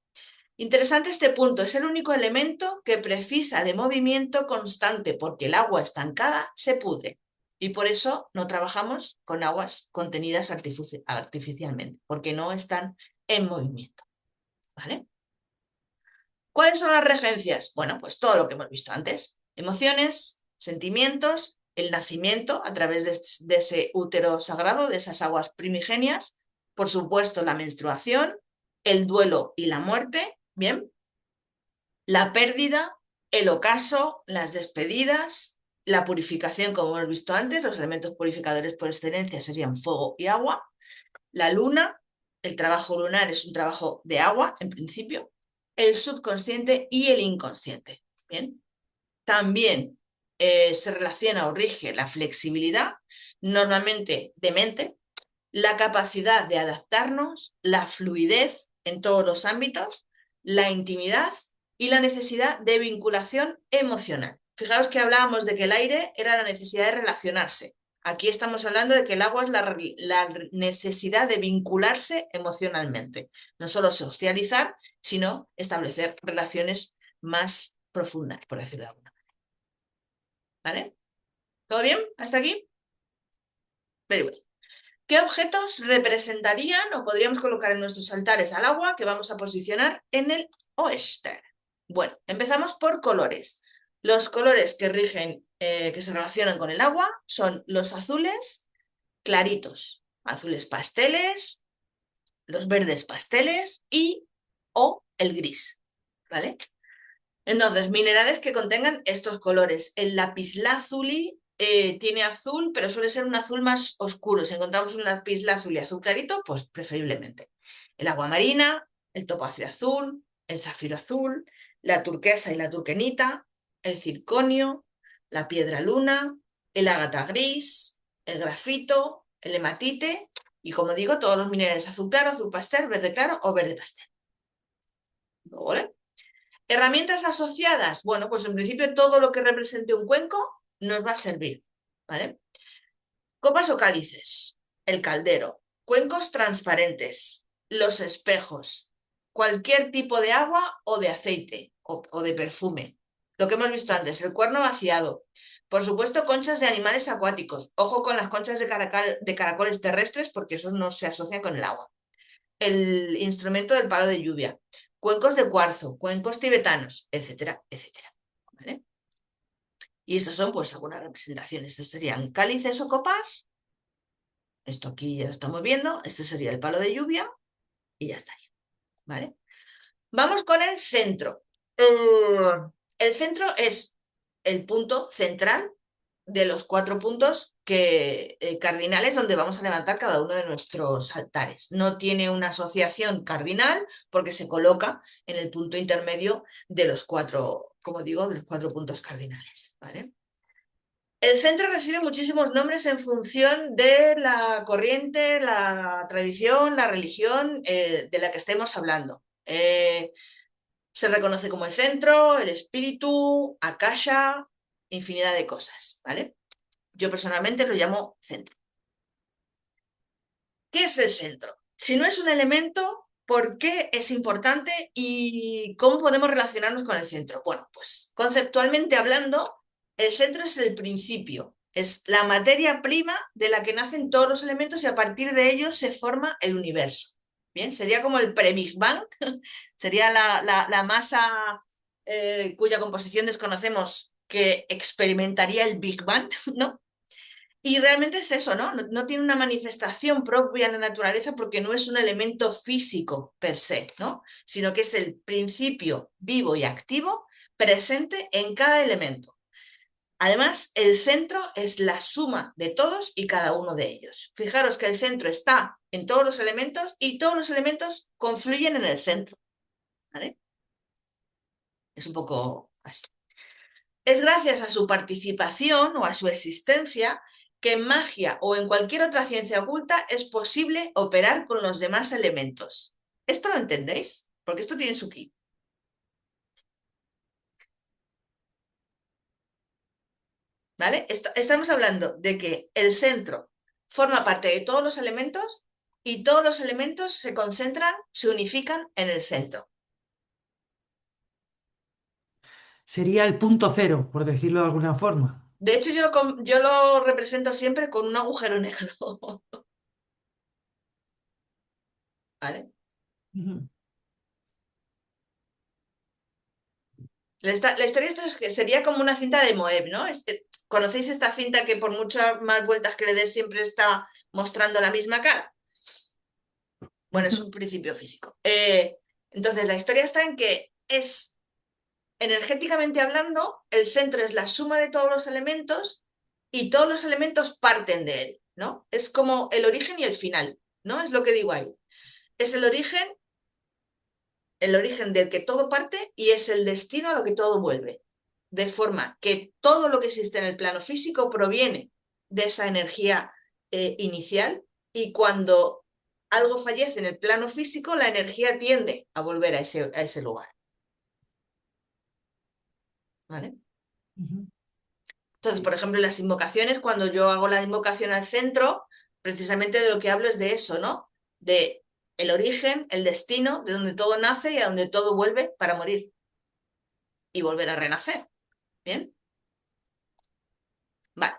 Interesante este punto, es el único elemento que precisa de movimiento constante porque el agua estancada se pudre y por eso no trabajamos con aguas contenidas artificialmente, porque no están en movimiento, ¿vale? ¿Cuáles son las regencias? Bueno, pues todo lo que hemos visto antes, emociones, sentimientos, el nacimiento a través de ese útero sagrado, de esas aguas primigenias, por supuesto la menstruación, el duelo y la muerte, ¿bien? La pérdida, el ocaso, las despedidas, la purificación, como hemos visto antes, los elementos purificadores por excelencia serían fuego y agua. La luna, el trabajo lunar es un trabajo de agua, en principio. El subconsciente y el inconsciente. Bien. También se relaciona o rige la flexibilidad, normalmente de mente, la capacidad de adaptarnos, la fluidez en todos los ámbitos, la intimidad y la necesidad de vinculación emocional. Fijaos que hablábamos de que el aire era la necesidad de relacionarse. Aquí estamos hablando de que el agua es la necesidad de vincularse emocionalmente. No solo socializar, sino establecer relaciones más profundas, por decirlo de alguna manera. ¿Vale? ¿Todo bien? ¿Hasta aquí? Very good. ¿Qué objetos representarían o podríamos colocar en nuestros altares al agua que vamos a posicionar en el oeste? Bueno, empezamos por colores. Los colores que rigen, que se relacionan con el agua son los azules claritos, azules pasteles, los verdes pasteles o el gris, ¿vale? Entonces, minerales que contengan estos colores. El lapislázuli tiene azul, pero suele ser un azul más oscuro. Si encontramos un lapislázuli azul clarito, pues preferiblemente. El agua marina, el topacio azul, el zafiro azul, la turquesa y la turquenita, el circonio, la piedra luna, el ágata gris, el grafito, el hematite y, como digo, todos los minerales azul claro, azul pastel, verde claro o verde pastel. ¿Vale? Herramientas asociadas. Bueno, pues en principio todo lo que represente un cuenco nos va a servir, ¿vale? Copas o cálices, el caldero, cuencos transparentes, los espejos, cualquier tipo de agua o de aceite o de perfume. Lo que hemos visto antes, el cuerno vaciado. Por supuesto, conchas de animales acuáticos. Ojo con las conchas de caracoles terrestres porque esos no se asocian con el agua. El instrumento del palo de lluvia, cuencos de cuarzo, cuencos tibetanos, etcétera, etcétera. ¿Vale? Y estas son pues algunas representaciones. Estos serían cálices o copas. Esto aquí ya lo estamos viendo. Este sería el palo de lluvia y ya estaría. ¿Vale? Vamos con el centro. El centro es el punto central de los 4 puntos cardinales donde vamos a levantar cada uno de nuestros altares. No tiene una asociación cardinal porque se coloca en el punto intermedio de los 4, como digo, de los 4 puntos cardinales, ¿vale? El centro recibe muchísimos nombres en función de la corriente, la tradición, la religión de la que estemos hablando. Se reconoce como el centro, el espíritu, Akasha, infinidad de cosas, ¿vale? Yo personalmente lo llamo centro. ¿Qué es el centro? Si no es un elemento, ¿por qué es importante y cómo podemos relacionarnos con el centro? Bueno, pues conceptualmente hablando, el centro es el principio, es la materia prima de la que nacen todos los elementos y a partir de ellos se forma el universo. Bien, sería como el pre-Big Bang, sería la masa cuya composición desconocemos que experimentaría el Big Bang, ¿no? Y realmente es eso, ¿no? No tiene una manifestación propia en la naturaleza porque no es un elemento físico per se, ¿no? Sino que es el principio vivo y activo presente en cada elemento. Además, el centro es la suma de todos y cada uno de ellos. Fijaros que el centro está en todos los elementos y todos los elementos confluyen en el centro, ¿vale? Es un poco así. Es gracias a su participación o a su existencia que en magia o en cualquier otra ciencia oculta es posible operar con los demás elementos. ¿Esto lo entendéis? Porque esto tiene su key. ¿Vale? Estamos hablando de que el centro forma parte de todos los elementos y todos los elementos se concentran, se unifican en el centro. Sería el punto cero, por decirlo de alguna forma. De hecho, yo lo represento siempre con un agujero negro. ¿Vale? Ujú. La historia esta es que sería como una cinta de Moeb, ¿no? ¿Conocéis esta cinta que por muchas más vueltas que le des siempre está mostrando la misma cara? Bueno, es un principio físico. Entonces, la historia está en que es, energéticamente hablando, el centro es la suma de todos los elementos y todos los elementos parten de él, ¿no? Es como el origen y el final, ¿no? Es lo que digo ahí. Es el origen del que todo parte y es el destino a lo que todo vuelve. De forma que todo lo que existe en el plano físico proviene de esa energía inicial y cuando algo fallece en el plano físico, la energía tiende a volver a ese lugar. ¿Vale? Ujú. Entonces, por ejemplo, en las invocaciones, cuando yo hago la invocación al centro, precisamente de lo que hablo es de eso, ¿no? De el origen, el destino, de donde todo nace y a donde todo vuelve para morir y volver a renacer. ¿Bien? Vale.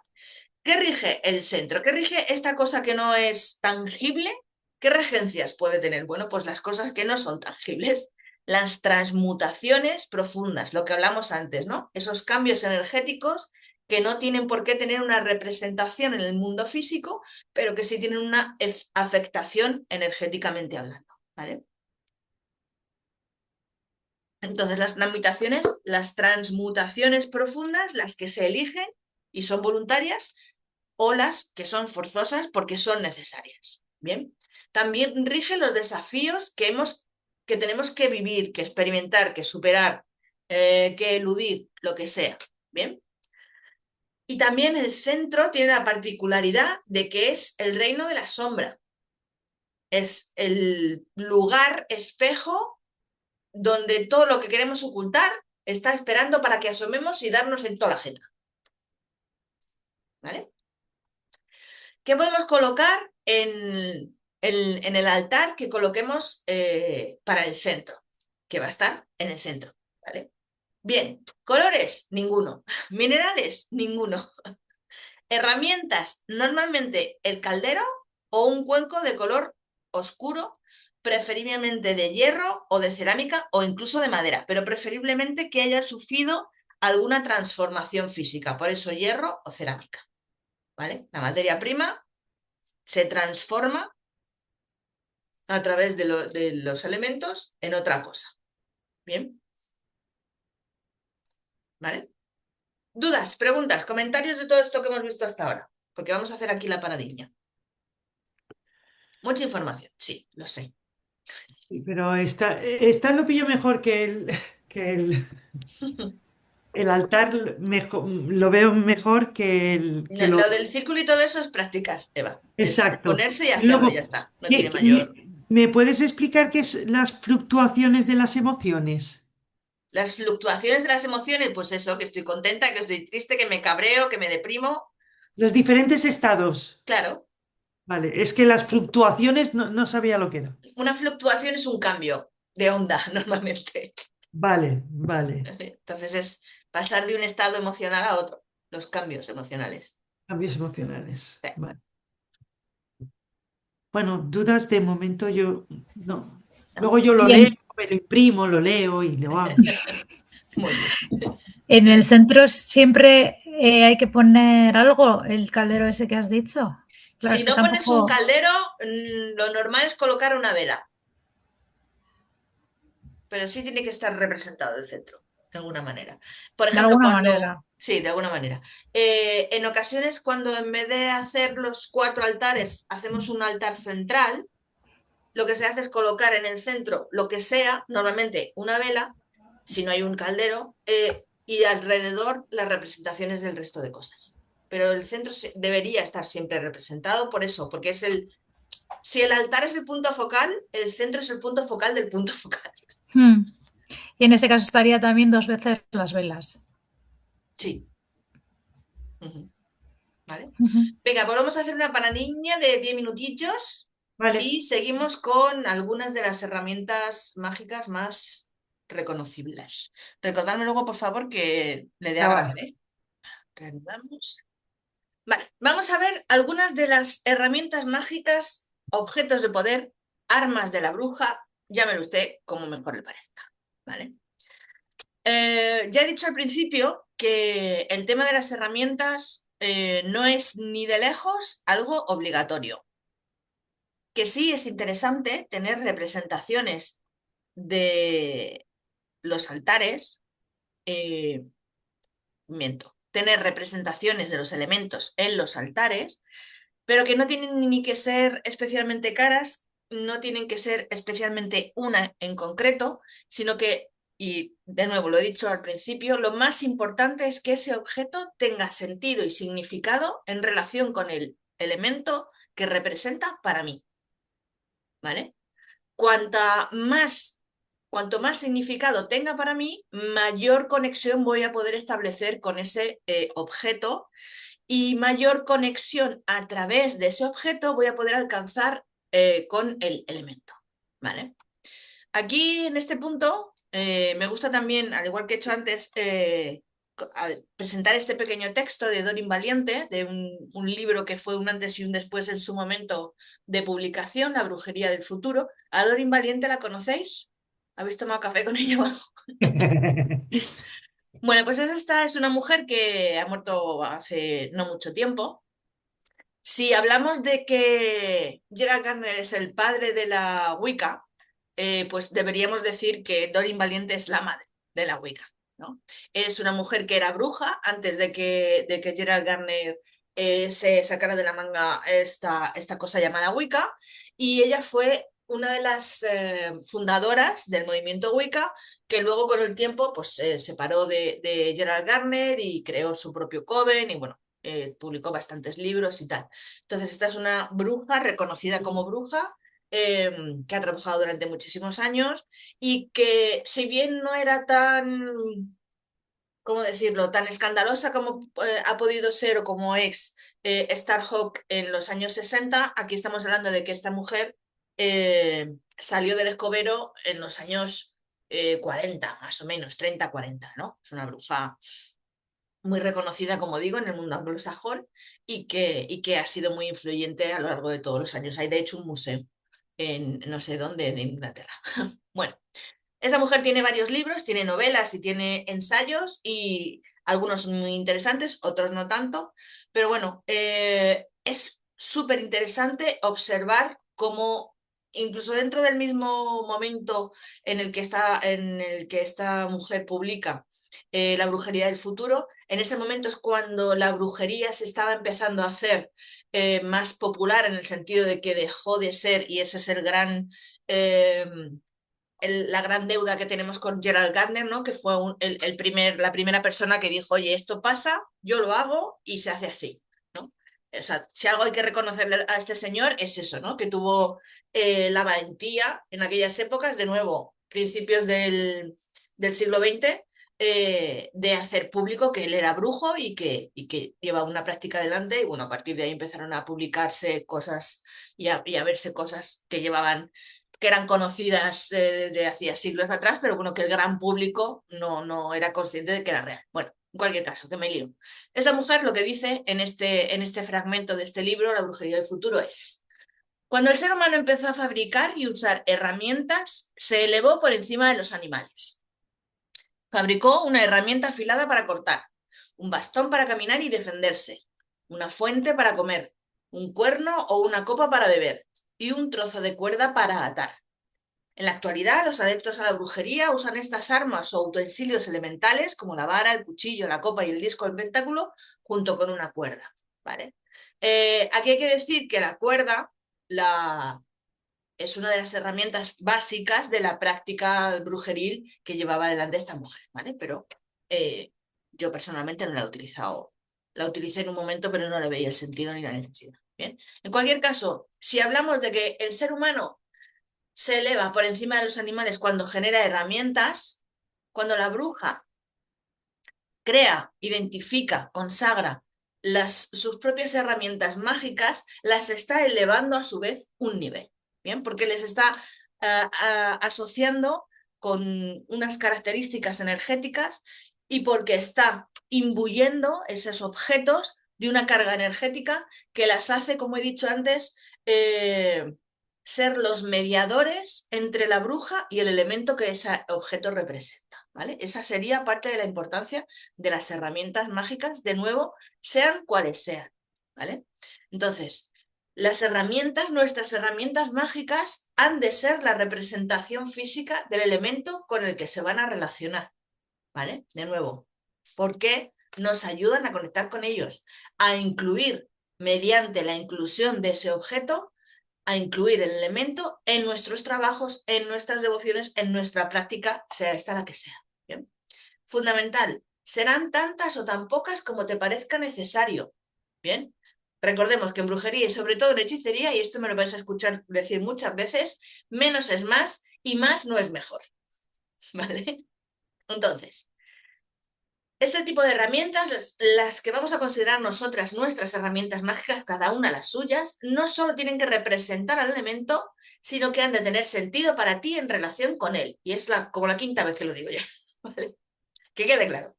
¿Qué rige el centro? ¿Qué rige esta cosa que no es tangible? ¿Qué regencias puede tener? Bueno, pues las cosas que no son tangibles, las transmutaciones profundas, lo que hablamos antes, ¿no? Esos cambios energéticos que no tienen por qué tener una representación en el mundo físico, pero que sí tienen una afectación energéticamente hablando, ¿vale? Entonces, las transmutaciones profundas, las que se eligen y son voluntarias, o las que son forzosas porque son necesarias. Bien. También rige los desafíos que tenemos que vivir, que experimentar, que superar, que eludir, lo que sea. Bien. Y también el centro tiene la particularidad de que es el reino de la sombra. Es el lugar espejo donde todo lo que queremos ocultar está esperando para que asomemos y darnos en toda la jeta. ¿Vale? ¿Qué podemos colocar en el altar que coloquemos para el centro? Que va a estar en el centro. ¿Vale? Bien, colores, ninguno. Minerales, ninguno. Herramientas, normalmente el caldero o un cuenco de color oscuro, preferiblemente de hierro o de cerámica o incluso de madera, pero preferiblemente que haya sufrido alguna transformación física, por eso hierro o cerámica. ¿Vale? La materia prima se transforma a través de los elementos en otra cosa. ¿Bien? ¿Vale? Dudas, preguntas, comentarios de todo esto que hemos visto hasta ahora, porque vamos a hacer aquí la paradilla. Mucha información, sí, lo sé. Sí, pero esta lo pillo mejor que el altar, lo veo mejor que lo Lo otro. del círculo y todo eso es practicar, Eva. Es Exacto. ponerse y Y hacerlo y ya luego, está. No tiene ¿qué- qué- mayor. me puedes explicar qué es las fluctuaciones de las emociones? Las fluctuaciones de las emociones, pues eso, que estoy contenta, que estoy triste, que me cabreo, que me deprimo. Los diferentes estados. Claro, Vale, es que las fluctuaciones no sabía lo que era. una fluctuación es un cambio de onda normalmente. Vale, vale. Entonces es pasar de un estado emocional a otro, los cambios emocionales. Cambios emocionales. Sí. Vale. Bueno, dudas de momento yo no. Luego yo lo Y leo, me lo imprimo, lo leo y lo hago. Muy bien. en el centro siempre hay que poner algo, el caldero ese que has dicho. Claro, Si es que no pones un tampoco, caldero, lo normal es colocar una vela, pero sí tiene que estar representado el centro, de alguna manera. Por de ejemplo, alguna cuando... manera. Sí, de alguna manera. En ocasiones, cuando en vez de hacer los 4 altares, hacemos un altar central, lo que se hace es colocar en el centro lo que sea, normalmente una vela, si no hay un caldero, y alrededor las representaciones del resto de cosas. Pero el centro debería estar siempre representado por eso, porque es el... Si el altar es el punto focal, el centro es el punto focal del punto focal. Hmm. Y en ese caso estaría también 2 veces las velas. Sí. Ujú. ¿Vale? Ujú. Venga, pues vamos a hacer una para niña de 10 minutillos Vale. y seguimos con algunas de las herramientas mágicas más reconocibles. Recordadme luego, por favor, que le dé a grabar, Grabar. ¿eh? Reanudamos. Vale, vamos a ver algunas de las herramientas mágicas, objetos de poder, armas de la bruja, llámelo usted como mejor le parezca. ¿Vale? Ya he dicho al principio que el tema de las herramientas no es ni de lejos algo obligatorio, que sí es interesante tener representaciones de los altares, eh, tener representaciones de los elementos en los altares, pero que no tienen ni que ser especialmente caras, no tienen que ser especialmente una en concreto, sino que, y de nuevo lo he dicho al principio, lo más importante es que ese objeto tenga sentido y significado en relación con el elemento que representa para mí, ¿vale? Cuanta más, cuanto más significado tenga para mí, mayor conexión voy a poder establecer con ese objeto y mayor conexión a través de ese objeto voy a poder alcanzar con el elemento. ¿Vale? Aquí en este punto me gusta también, al igual que he hecho antes, presentar este pequeño texto de Dorin Valiente, de un libro que fue un antes y un después en su momento de publicación, La brujería del futuro. ¿A Dorin Valiente la conocéis? ¿Habéis tomado café con ella abajo? Bueno, pues esta es una mujer que ha muerto hace no mucho tiempo. Si hablamos de que Gerald Gardner es el padre de la Wicca, pues deberíamos decir que Doreen Valiente es la madre de la Wicca, ¿no? Es una mujer que era bruja antes de que Gerald Gardner se sacara de la manga esta cosa llamada Wicca, y ella fue una de las fundadoras del movimiento Wicca, que luego con el tiempo pues, se separó de Gerald Gardner y creó su propio coven y bueno, publicó bastantes libros y tal. Entonces, esta es una bruja reconocida como bruja, que ha trabajado durante muchísimos años y que si bien no era tan, ¿cómo decirlo?, tan escandalosa como ha podido ser o como ex Starhawk en los años 60, aquí estamos hablando de que esta mujer salió del escobero en los años 40, más o menos, 30-40, ¿no? Es una bruja muy reconocida, como digo, en el mundo anglosajón y que ha sido muy influyente a lo largo de todos los años. Hay, de hecho, un museo en no sé dónde, en Inglaterra. Bueno, esta mujer tiene varios libros, tiene novelas y tiene ensayos y algunos son muy interesantes, otros no tanto, pero bueno, es súper interesante observar cómo incluso dentro del mismo momento en el que esta mujer publica la brujería del futuro. En ese momento es cuando la brujería se estaba empezando a hacer más popular en el sentido de que dejó de ser, y eso es eh, la gran deuda que tenemos con Gerald Gardner, ¿no? Que fue la primera persona que dijo, oye, esto pasa, yo lo hago y se hace así, ¿no? O sea, si algo hay que reconocerle a este señor es eso, ¿no? Que tuvo la valentía en aquellas épocas, de nuevo, principios del siglo XX, de hacer público que él era brujo y que llevaba una práctica adelante. Y bueno, a partir de ahí empezaron a publicarse cosas y a verse cosas que eran conocidas desde hacía siglos atrás, pero bueno, que el gran público no era consciente de que era real. Bueno, en cualquier caso, que me lío. Esta mujer lo que dice en este fragmento de este libro, La brujería del futuro, es: cuando el ser humano empezó a fabricar y usar herramientas, se elevó por encima de los animales. Fabricó una herramienta afilada para cortar, un bastón para caminar y defenderse, una fuente para comer, un cuerno o una copa para beber y un trozo de cuerda para atar. En la actualidad, los adeptos a la brujería usan estas armas o utensilios elementales como la vara, el cuchillo, la copa y el disco del pentáculo junto con una cuerda, ¿vale? Aquí hay que decir que la cuerda es una de las herramientas básicas de la práctica brujeril que llevaba adelante esta mujer, ¿vale? Pero yo personalmente no la he utilizado. La utilicé en un momento, pero no le veía el sentido ni la necesidad. Bien. En cualquier caso, si hablamos de que el ser humano se eleva por encima de los animales cuando genera herramientas, cuando la bruja crea, identifica, consagra sus propias herramientas mágicas, las está elevando a su vez un nivel, ¿bien? Porque les está asociando con unas características energéticas y porque está imbuyendo esos objetos de una carga energética que las hace, como he dicho antes, ser los mediadores entre la bruja y el elemento que ese objeto representa, ¿vale? Esa sería parte de la importancia de las herramientas mágicas, de nuevo, sean cuales sean, ¿vale? Entonces, nuestras herramientas mágicas han de ser la representación física del elemento con el que se van a relacionar, ¿vale? De nuevo, porque nos ayudan a conectar con ellos, a incluir, mediante la inclusión de ese objeto, a incluir el elemento en nuestros trabajos, en nuestras devociones, en nuestra práctica, sea esta la que sea. ¿Bien? Fundamental, serán tantas o tan pocas como te parezca necesario. Bien, recordemos que en brujería y sobre todo en hechicería, y esto me lo vais a escuchar decir muchas veces, menos es más y más no es mejor. ¿Vale? Entonces, ese tipo de herramientas, las que vamos a considerar nosotras nuestras herramientas mágicas, cada una las suyas, no solo tienen que representar al elemento, sino que han de tener sentido para ti en relación con él. Y es como la quinta vez que lo digo ya. ¿Vale? Que quede claro.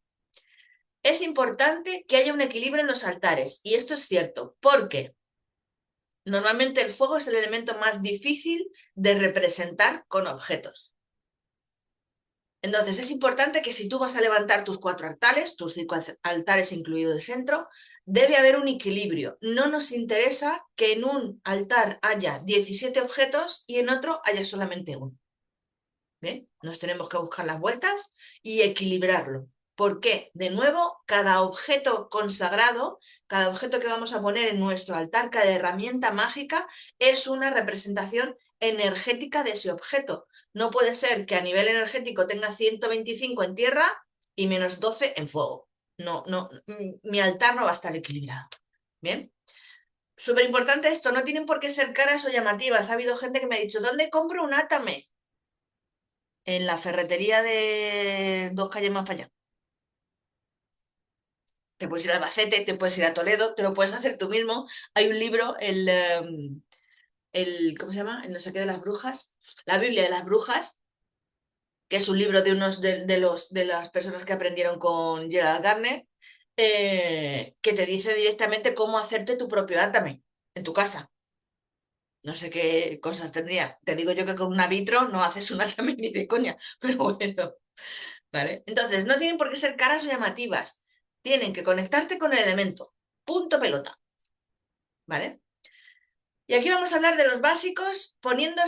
Es importante que haya un equilibrio en los altares, y esto es cierto, porque normalmente el fuego es el elemento más difícil de representar con objetos. Entonces es importante que si tú vas a levantar tus 4 altares, tus 5 altares incluido el centro, debe haber un equilibrio. No nos interesa que en un altar haya 17 objetos y en otro haya solamente uno. ¿Bien? Nos tenemos que buscar las vueltas y equilibrarlo. Porque, de nuevo, cada objeto consagrado, cada objeto que vamos a poner en nuestro altar, cada herramienta mágica, es una representación energética de ese objeto. No puede ser que a nivel energético tenga 125 en tierra y menos 12 en fuego. No, no, mi altar no va a estar equilibrado. ¿Bien? Súper importante esto, no tienen por qué ser caras o llamativas. Ha habido gente que me ha dicho, ¿dónde compro un átame? En la ferretería de 2 calles más para allá. Te puedes ir a Albacete, te puedes ir a Toledo, te lo puedes hacer tú mismo. Hay un libro, ¿cómo se llama? El no sé qué de las brujas. La Biblia de las brujas, que es un libro de unos de las personas que aprendieron con Gerald Gardner, que te dice directamente cómo hacerte tu propio átame en tu casa. No sé qué cosas tendría. Te digo yo que con una vitro no haces un átame ni de coña, pero bueno. ¿Vale? Entonces, no tienen por qué ser caras o llamativas. Tienen que conectarte con el elemento. Punto pelota. ¿Vale? Y aquí vamos a hablar de los básicos, poniendo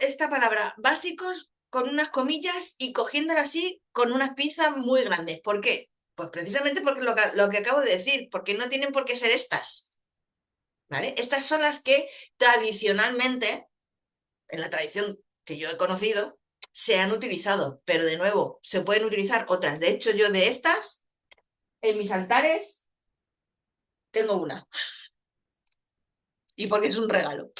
esta palabra básicos con unas comillas y cogiéndola así con unas pinzas muy grandes. ¿Por qué? Pues precisamente porque lo que acabo de decir, porque no tienen por qué ser estas, ¿vale? Estas son las que tradicionalmente, en la tradición que yo he conocido, se han utilizado, pero de nuevo, se pueden utilizar otras. De hecho, yo de estas, en mis altares, tengo una. Y porque es un regalo,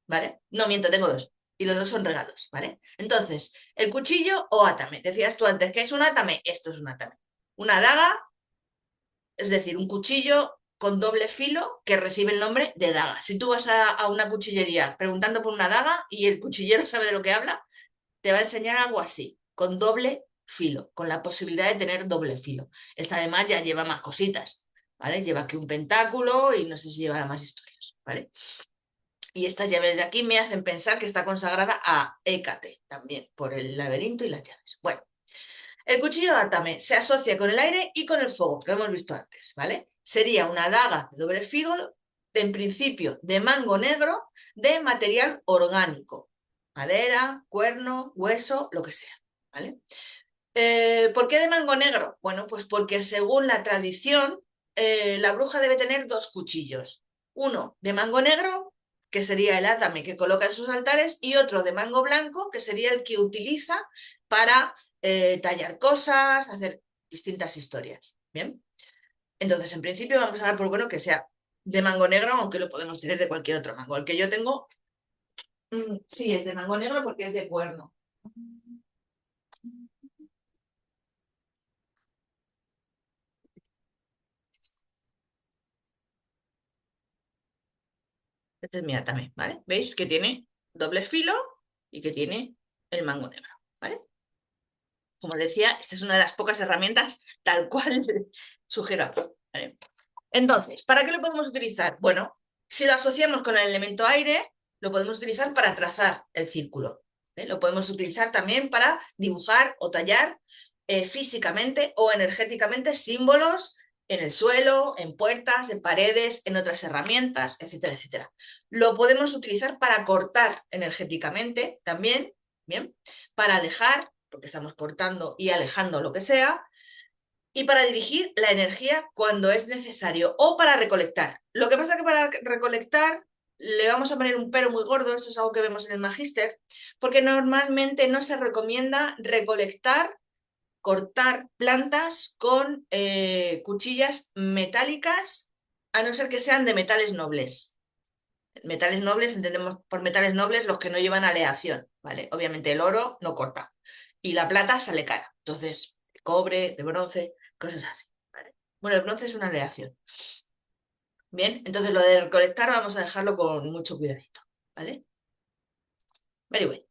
¿vale? No miento, tengo dos. Y los dos son regalos, ¿vale? Entonces, el cuchillo o átame. Decías tú antes, ¿qué es un átame? Esto es un átame. Una daga, es decir, un cuchillo con doble filo que recibe el nombre de daga. Si tú vas a una cuchillería preguntando por una daga y el cuchillero sabe de lo que habla, te va a enseñar algo así, con doble filo, con la posibilidad de tener doble filo. Esta además ya lleva más cositas, ¿vale? Lleva aquí un pentáculo y no sé si lleva más historias, ¿vale? Y estas llaves de aquí me hacen pensar que está consagrada a Hécate también, por el laberinto y las llaves. Bueno, el cuchillo de atame se asocia con el aire y con el fuego, que lo hemos visto antes, ¿vale? Sería una daga de doble filo, en principio de mango negro, de material orgánico, madera, cuerno, hueso, lo que sea, ¿vale? ¿Por qué de mango negro? Bueno, pues porque según la tradición, la bruja debe tener dos cuchillos. Uno de mango negro, que sería el átame que coloca en sus altares, y otro de mango blanco, que sería el que utiliza para tallar cosas, hacer distintas historias. Bien, entonces en principio vamos a dar por bueno que sea de mango negro, aunque lo podemos tener de cualquier otro mango. El que yo tengo, sí, es de mango negro porque es de cuerno. Este es mi atame, ¿vale? ¿Veis que tiene doble filo y que tiene el mango negro, ¿vale? Como os decía, esta es una de las pocas herramientas tal cual sugiero aquí, ¿vale? Entonces, ¿para qué lo podemos utilizar? Bueno, si lo asociamos con el elemento aire, lo podemos utilizar para trazar el círculo, ¿eh? Lo podemos utilizar también para dibujar o tallar físicamente o energéticamente símbolos en el suelo, en puertas, en paredes, en otras herramientas, etcétera, etcétera. Lo podemos utilizar para cortar energéticamente también, ¿bien? Para alejar, porque estamos cortando y alejando lo que sea, y para dirigir la energía cuando es necesario o para recolectar. Lo que pasa es que para recolectar le vamos a poner un pero muy gordo, esto es algo que vemos en el Magíster, porque normalmente no se recomienda recolectar, cortar plantas con cuchillas metálicas, a no ser que sean de metales nobles. Metales nobles, entendemos por metales nobles los que no llevan aleación, ¿vale? Obviamente el oro no corta y la plata sale cara. Entonces, cobre, de bronce, cosas así, ¿vale? Bueno, el bronce es una aleación. Bien, entonces lo de recolectar vamos a dejarlo con mucho cuidadito, ¿vale? Very well.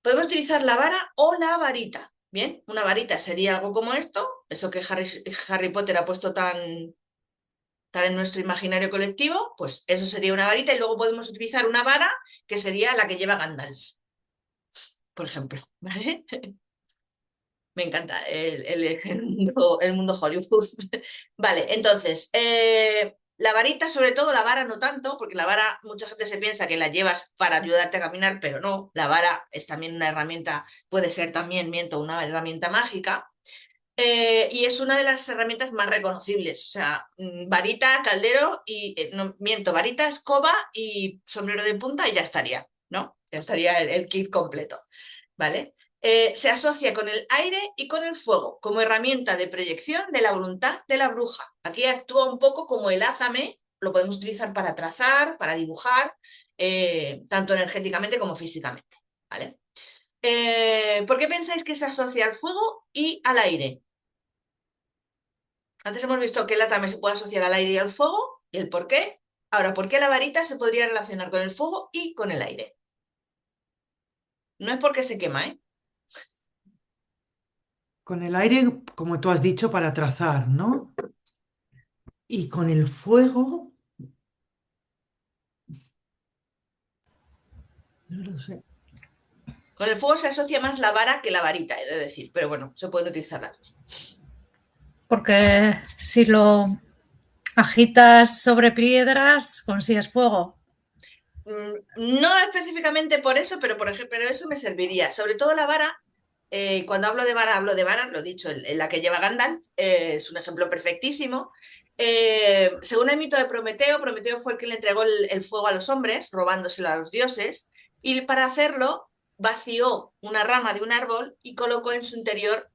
Podemos utilizar la vara o la varita. Bien, una varita sería algo como esto, eso que Harry Potter ha puesto tan en nuestro imaginario colectivo, pues eso sería una varita y luego podemos utilizar una vara que sería la que lleva Gandalf, por ejemplo, ¿vale? Me encanta el mundo Hollywood. Vale, entonces, la varita, sobre todo, la vara no tanto, porque la vara mucha gente se piensa que la llevas para ayudarte a caminar, pero no, la vara es también una herramienta, puede ser también, miento, una herramienta mágica. Y es una de las herramientas más reconocibles. O sea, varita, caldero y, no, miento, varita, escoba y sombrero de punta y ya estaría, ¿no? Ya estaría el kit completo, ¿vale? Se asocia con el aire y con el fuego como herramienta de proyección de la voluntad de la bruja. Aquí actúa un poco como el ázame, lo podemos utilizar para trazar, para dibujar, tanto energéticamente como físicamente, ¿vale? ¿Por qué pensáis que se asocia al fuego y al aire? Antes hemos visto que el atame se puede asociar al aire y al fuego, y el por qué. Ahora, ¿por qué la varita se podría relacionar con el fuego y con el aire? No es porque se quema, ¿eh? Con el aire, como tú has dicho, para trazar, ¿no? Y con el fuego, no lo sé. Con el fuego se asocia más la vara que la varita, he de decir, pero bueno, se pueden utilizar las dos. Porque si lo agitas sobre piedras, consigues fuego. No específicamente por eso, pero por ejemplo, pero eso me serviría. Sobre todo la vara, cuando hablo de vara, lo dicho, en la que lleva Gandalf, es un ejemplo perfectísimo. Según el mito de Prometeo, Prometeo fue el que le entregó el fuego a los hombres, robándoselo a los dioses, y para hacerlo vació una rama de un árbol y colocó en su interior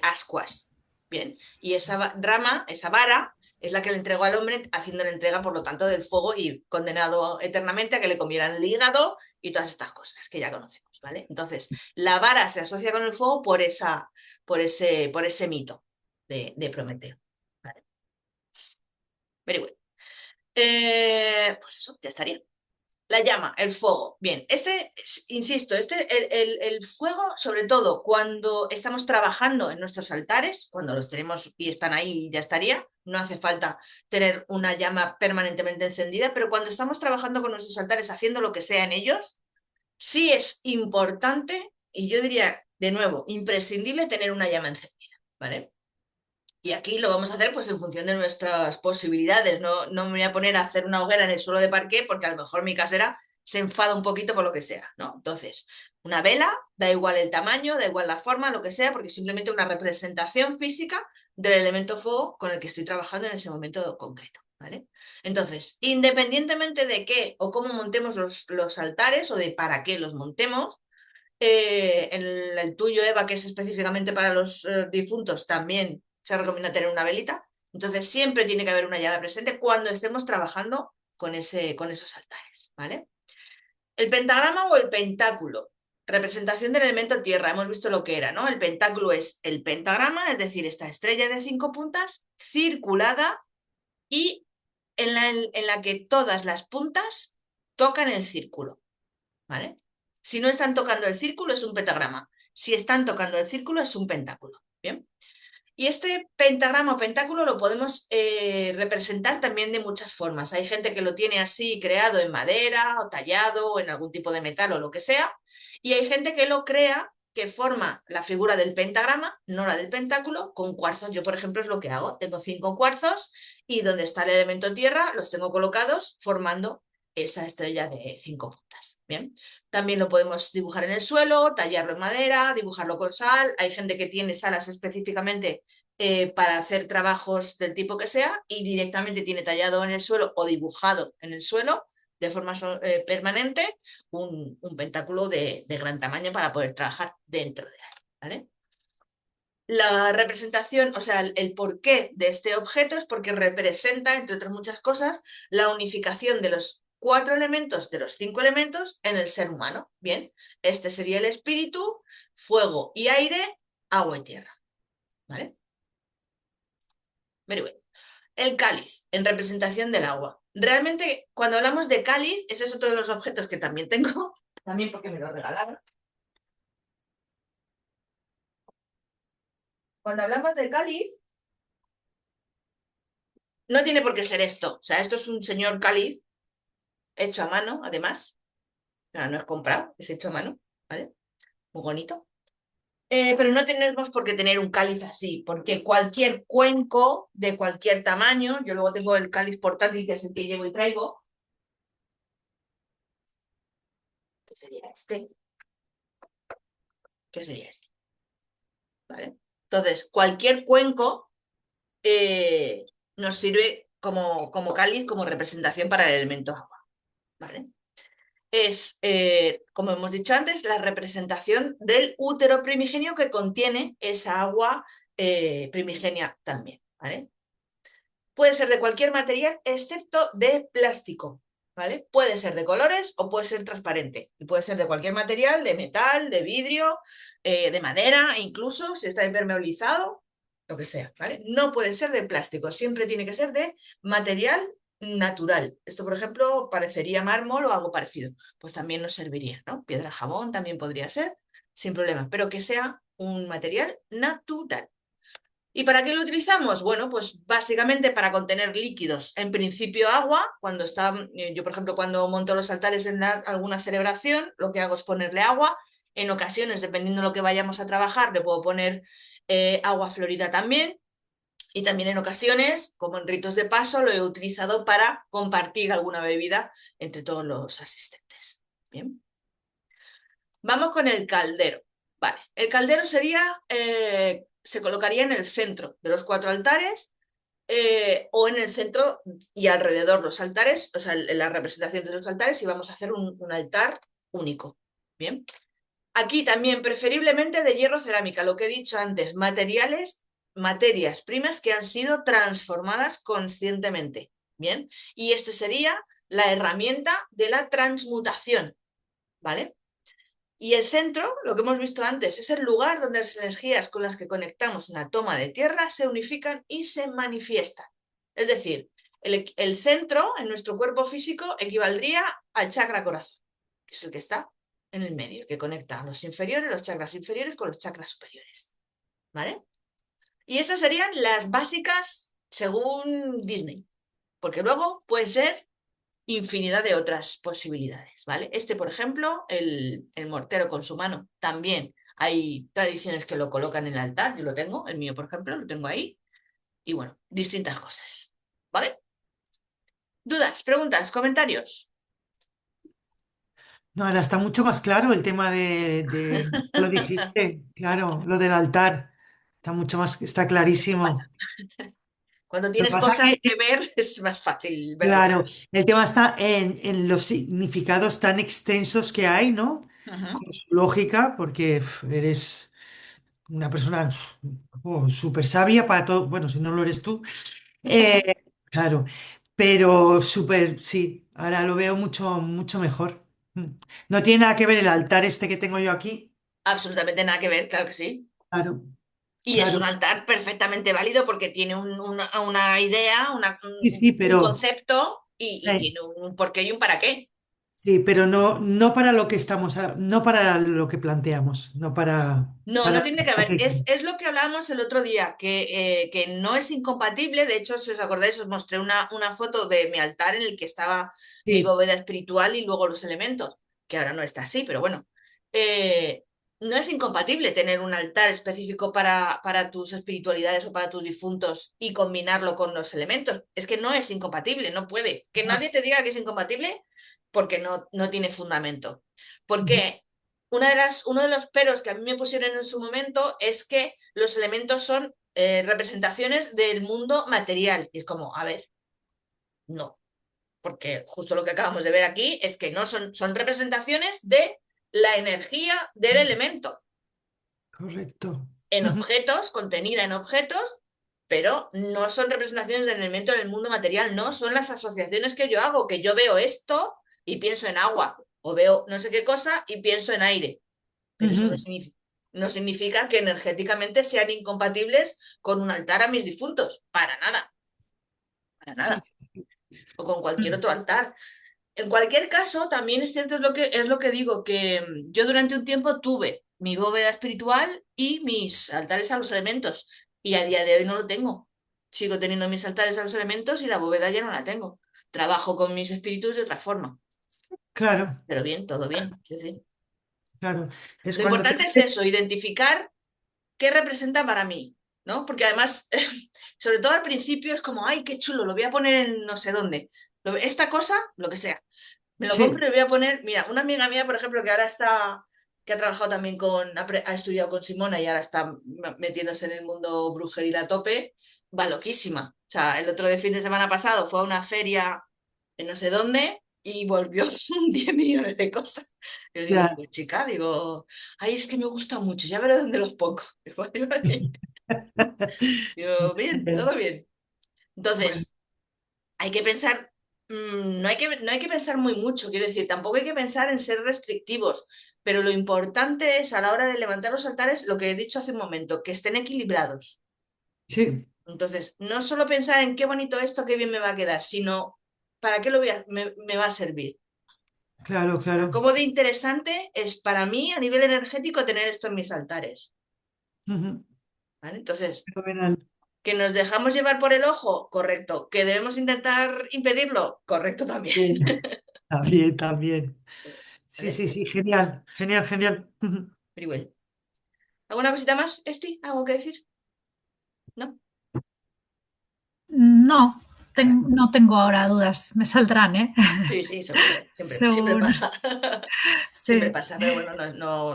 ascuas. Bien, y esa rama, esa vara, es la que le entregó al hombre, haciéndole entrega, por lo tanto, del fuego y condenado eternamente a que le comieran el hígado y todas estas cosas que ya conocemos, ¿vale? Entonces, la vara se asocia con el fuego por ese mito de Prometeo. ¿Vale? Very well. Pues eso, ya estaría. La llama, el fuego. Bien, insisto, el fuego, sobre todo cuando estamos trabajando en nuestros altares, cuando los tenemos y están ahí, ya estaría. No hace falta tener una llama permanentemente encendida, pero cuando estamos trabajando con nuestros altares, haciendo lo que sea en ellos, sí es importante, y yo diría, de nuevo, imprescindible tener una llama encendida, ¿vale? Y aquí lo vamos a hacer pues en función de nuestras posibilidades. No me voy a poner a hacer una hoguera en el suelo de parqué porque a lo mejor mi casera se enfada un poquito por lo que sea, ¿no? Entonces, una vela, da igual el tamaño, da igual la forma, lo que sea, porque es simplemente una representación física del elemento fuego con el que estoy trabajando en ese momento concreto, ¿vale? Entonces, independientemente de qué o cómo montemos los altares o de para qué los montemos, el tuyo, Eva, que es específicamente para los difuntos, también se recomienda tener una velita. Entonces siempre tiene que haber una llave presente cuando estemos trabajando con esos altares, ¿vale? El pentagrama o el pentáculo, representación del elemento tierra, hemos visto lo que era, ¿no? El pentáculo es el pentagrama, es decir, esta estrella de 5 puntas circulada y en la que todas las puntas tocan el círculo, ¿vale? Si no están tocando el círculo es un pentagrama. Si están tocando el círculo es un pentáculo. ¿Bien? Y este pentagrama o pentáculo lo podemos representar también de muchas formas. Hay gente que lo tiene así creado en madera o tallado o en algún tipo de metal o lo que sea. Y hay gente que lo crea, que forma la figura del pentagrama, no la del pentáculo, con cuarzos. Yo, por ejemplo, es lo que hago. Tengo 5 cuarzos y donde está el elemento tierra los tengo colocados formando esa estrella de 5 puntas. Bien. También lo podemos dibujar en el suelo, tallarlo en madera, dibujarlo con sal. Hay gente que tiene salas específicamente para hacer trabajos del tipo que sea y directamente tiene tallado en el suelo o dibujado en el suelo de forma permanente un pentáculo de gran tamaño para poder trabajar dentro de él, ¿vale? La representación, o sea, el porqué de este objeto es porque representa, entre otras muchas cosas, la unificación de los 4 elementos, de los 5 elementos en el ser humano. Bien, este sería el espíritu, fuego y aire, agua y tierra. ¿Vale? Very well. El cáliz, en representación del agua. Realmente, cuando hablamos de cáliz, ese es otro de los objetos que también tengo, también porque me lo regalaron. Cuando hablamos de cáliz, no tiene por qué ser esto. O sea, esto es un señor cáliz hecho a mano, además. No es comprado, es hecho a mano, ¿vale? Muy bonito. Pero no tenemos por qué tener un cáliz así, porque cualquier cuenco de cualquier tamaño, yo luego tengo el cáliz portátil, que es el que llevo y traigo, que sería este, que sería este, ¿vale? Entonces, cualquier cuenco nos sirve como cáliz, como representación para el elemento agua, ¿vale? Es, como hemos dicho antes, la representación del útero primigenio que contiene esa agua primigenia también, ¿vale? Puede ser de cualquier material excepto de plástico, ¿vale? Puede ser de colores o puede ser transparente. Y puede ser de cualquier material, de metal, de vidrio, de madera, incluso si está impermeabilizado, lo que sea, ¿vale? No puede ser de plástico, siempre tiene que ser de material natural. Esto, por ejemplo, parecería mármol o algo parecido. Pues también nos serviría, ¿no? Piedra jabón también podría ser, sin problema, pero que sea un material natural. ¿Y para qué lo utilizamos? Bueno, pues básicamente para contener líquidos. En principio agua, cuando está, yo por ejemplo cuando monto los altares en alguna celebración, lo que hago es ponerle agua. En ocasiones, dependiendo de lo que vayamos a trabajar, le puedo poner agua florida también. Y también en ocasiones, como en ritos de paso, lo he utilizado para compartir alguna bebida entre todos los asistentes. Bien. Vamos con el caldero. Vale, el caldero sería, se colocaría en el centro de los 4 altares o en el centro y alrededor los altares, o sea, la representación de los altares y vamos a hacer un altar único. Bien. Aquí también preferiblemente de hierro cerámica, lo que he dicho antes, materias primas que han sido transformadas conscientemente. Bien, y esta sería la herramienta de la transmutación, ¿vale? Y el centro, lo que hemos visto antes, es el lugar donde las energías con las que conectamos en la toma de tierra se unifican y se manifiestan. Es decir, el centro en nuestro cuerpo físico equivaldría al chakra corazón, que es el que está en el medio, que conecta a los chakras inferiores con los chakras superiores. ¿Vale? Y esas serían las básicas según Disney, porque luego pueden ser infinidad de otras posibilidades, ¿vale? Este, por ejemplo, el mortero con su mano, también hay tradiciones que lo colocan en el altar, yo lo tengo, el mío, por ejemplo, lo tengo ahí, y bueno, distintas cosas, ¿vale? ¿Dudas, preguntas, comentarios? No, ahora está mucho más claro el tema ya lo dijiste, claro, lo del altar. Está mucho más, está Eso pasa. clarísimo. Cuando Lo que tienes pasa cosas que, que ver es más fácil verlo. claro, el tema está en los significados tan extensos que hay, ¿no? Ujú. Con su lógica, porque eres una persona súper sabia para todo, bueno, si no lo eres tú, eh, claro, pero súper, sí, ahora lo veo mucho, mucho mejor. Mm. No tiene nada que ver el altar este que tengo yo aquí. Absolutamente nada que ver, claro que sí. Claro, Y es claro. un altar perfectamente válido porque tiene una idea, Sí, sí, un pero concepto y eh, tiene un porqué y un para qué. sí, pero no, no para lo que estamos, no para lo que planteamos, no No, no para tiene que ver. Es lo que hablábamos el otro día, que no es incompatible. De hecho, si os acordáis, os mostré una foto de mi altar en el que estaba mi sí. bóveda espiritual y luego los elementos, que ahora no está así, pero bueno. Eh, no es incompatible tener un altar específico para tus espiritualidades o para tus difuntos y combinarlo con los elementos. Es que no es incompatible, no puede. Que Ah, nadie te diga que es incompatible porque no tiene fundamento. ujú, Porque uno de los peros que a mí me pusieron en su momento es que los elementos son representaciones del mundo material. Y es como, a ver, no, porque justo lo que acabamos de ver aquí es que no son representaciones de la energía del elemento correcto. en Ujú, objetos, contenida en objetos, pero no son representaciones del elemento en el mundo material, no, son las asociaciones que yo hago, que yo veo esto y pienso en agua, o veo no sé qué cosa y pienso en aire. Pero eso ujú. no significa que energéticamente sean incompatibles con un altar a mis difuntos. Para Sí, nada. sí. O con cualquier Mm, otro altar. En cualquier caso, también es cierto, es lo que digo, que yo durante un tiempo tuve mi bóveda espiritual y mis altares a los elementos. Y a día de hoy no lo tengo. Sigo teniendo mis altares a los elementos y la bóveda ya no la tengo. Trabajo con mis espíritus de otra forma. claro, Pero bien, todo bien. Sí, sí. claro. Es Lo cuando te importante es eso, identificar qué representa para mí, ¿no? Porque además, sobre todo al principio es como, ay, qué chulo, lo voy a poner en no sé dónde. Esta cosa, lo que sea, me lo compro sí, y voy a poner, mira, una amiga mía, por ejemplo, que ahora está, que ha trabajado también ha estudiado con Simona y ahora está metiéndose en el mundo brujería a tope, va loquísima. O sea, el otro de fin de semana pasado fue a una feria en no sé dónde y volvió con 10 millones de cosas. Yo digo, ya. digo, chica, digo, ay, es que me gusta mucho, ya veré dónde los pongo. Digo, vale. Digo, bien, Bien. todo bien. Bueno, Entonces, hay que pensar, no hay que pensar muy mucho, quiero decir, tampoco hay que pensar en ser restrictivos, pero lo importante es a la hora de levantar los altares, lo que he dicho hace un momento, que estén equilibrados. sí, Entonces, no solo pensar en qué bonito esto, qué bien me va a quedar, sino para qué me va a servir. claro, claro. Cómo de interesante es para mí a nivel energético tener esto en mis altares. Ujú, ¿Vale? Entonces, fenomenal. que nos dejamos llevar por el ojo, correcto. Que debemos intentar impedirlo, correcto también. Bien, también, también. Sí, ¿Vale? sí, sí, genial, genial, genial. Ujú. Very well. ¿Alguna cosita más, Esti? ¿Algo que decir? ¿No? No, no tengo ahora dudas, me saldrán, ¿eh? Sí, sí, seguro, siempre Seguro, pasa. Siempre sí. pasa, pero bueno,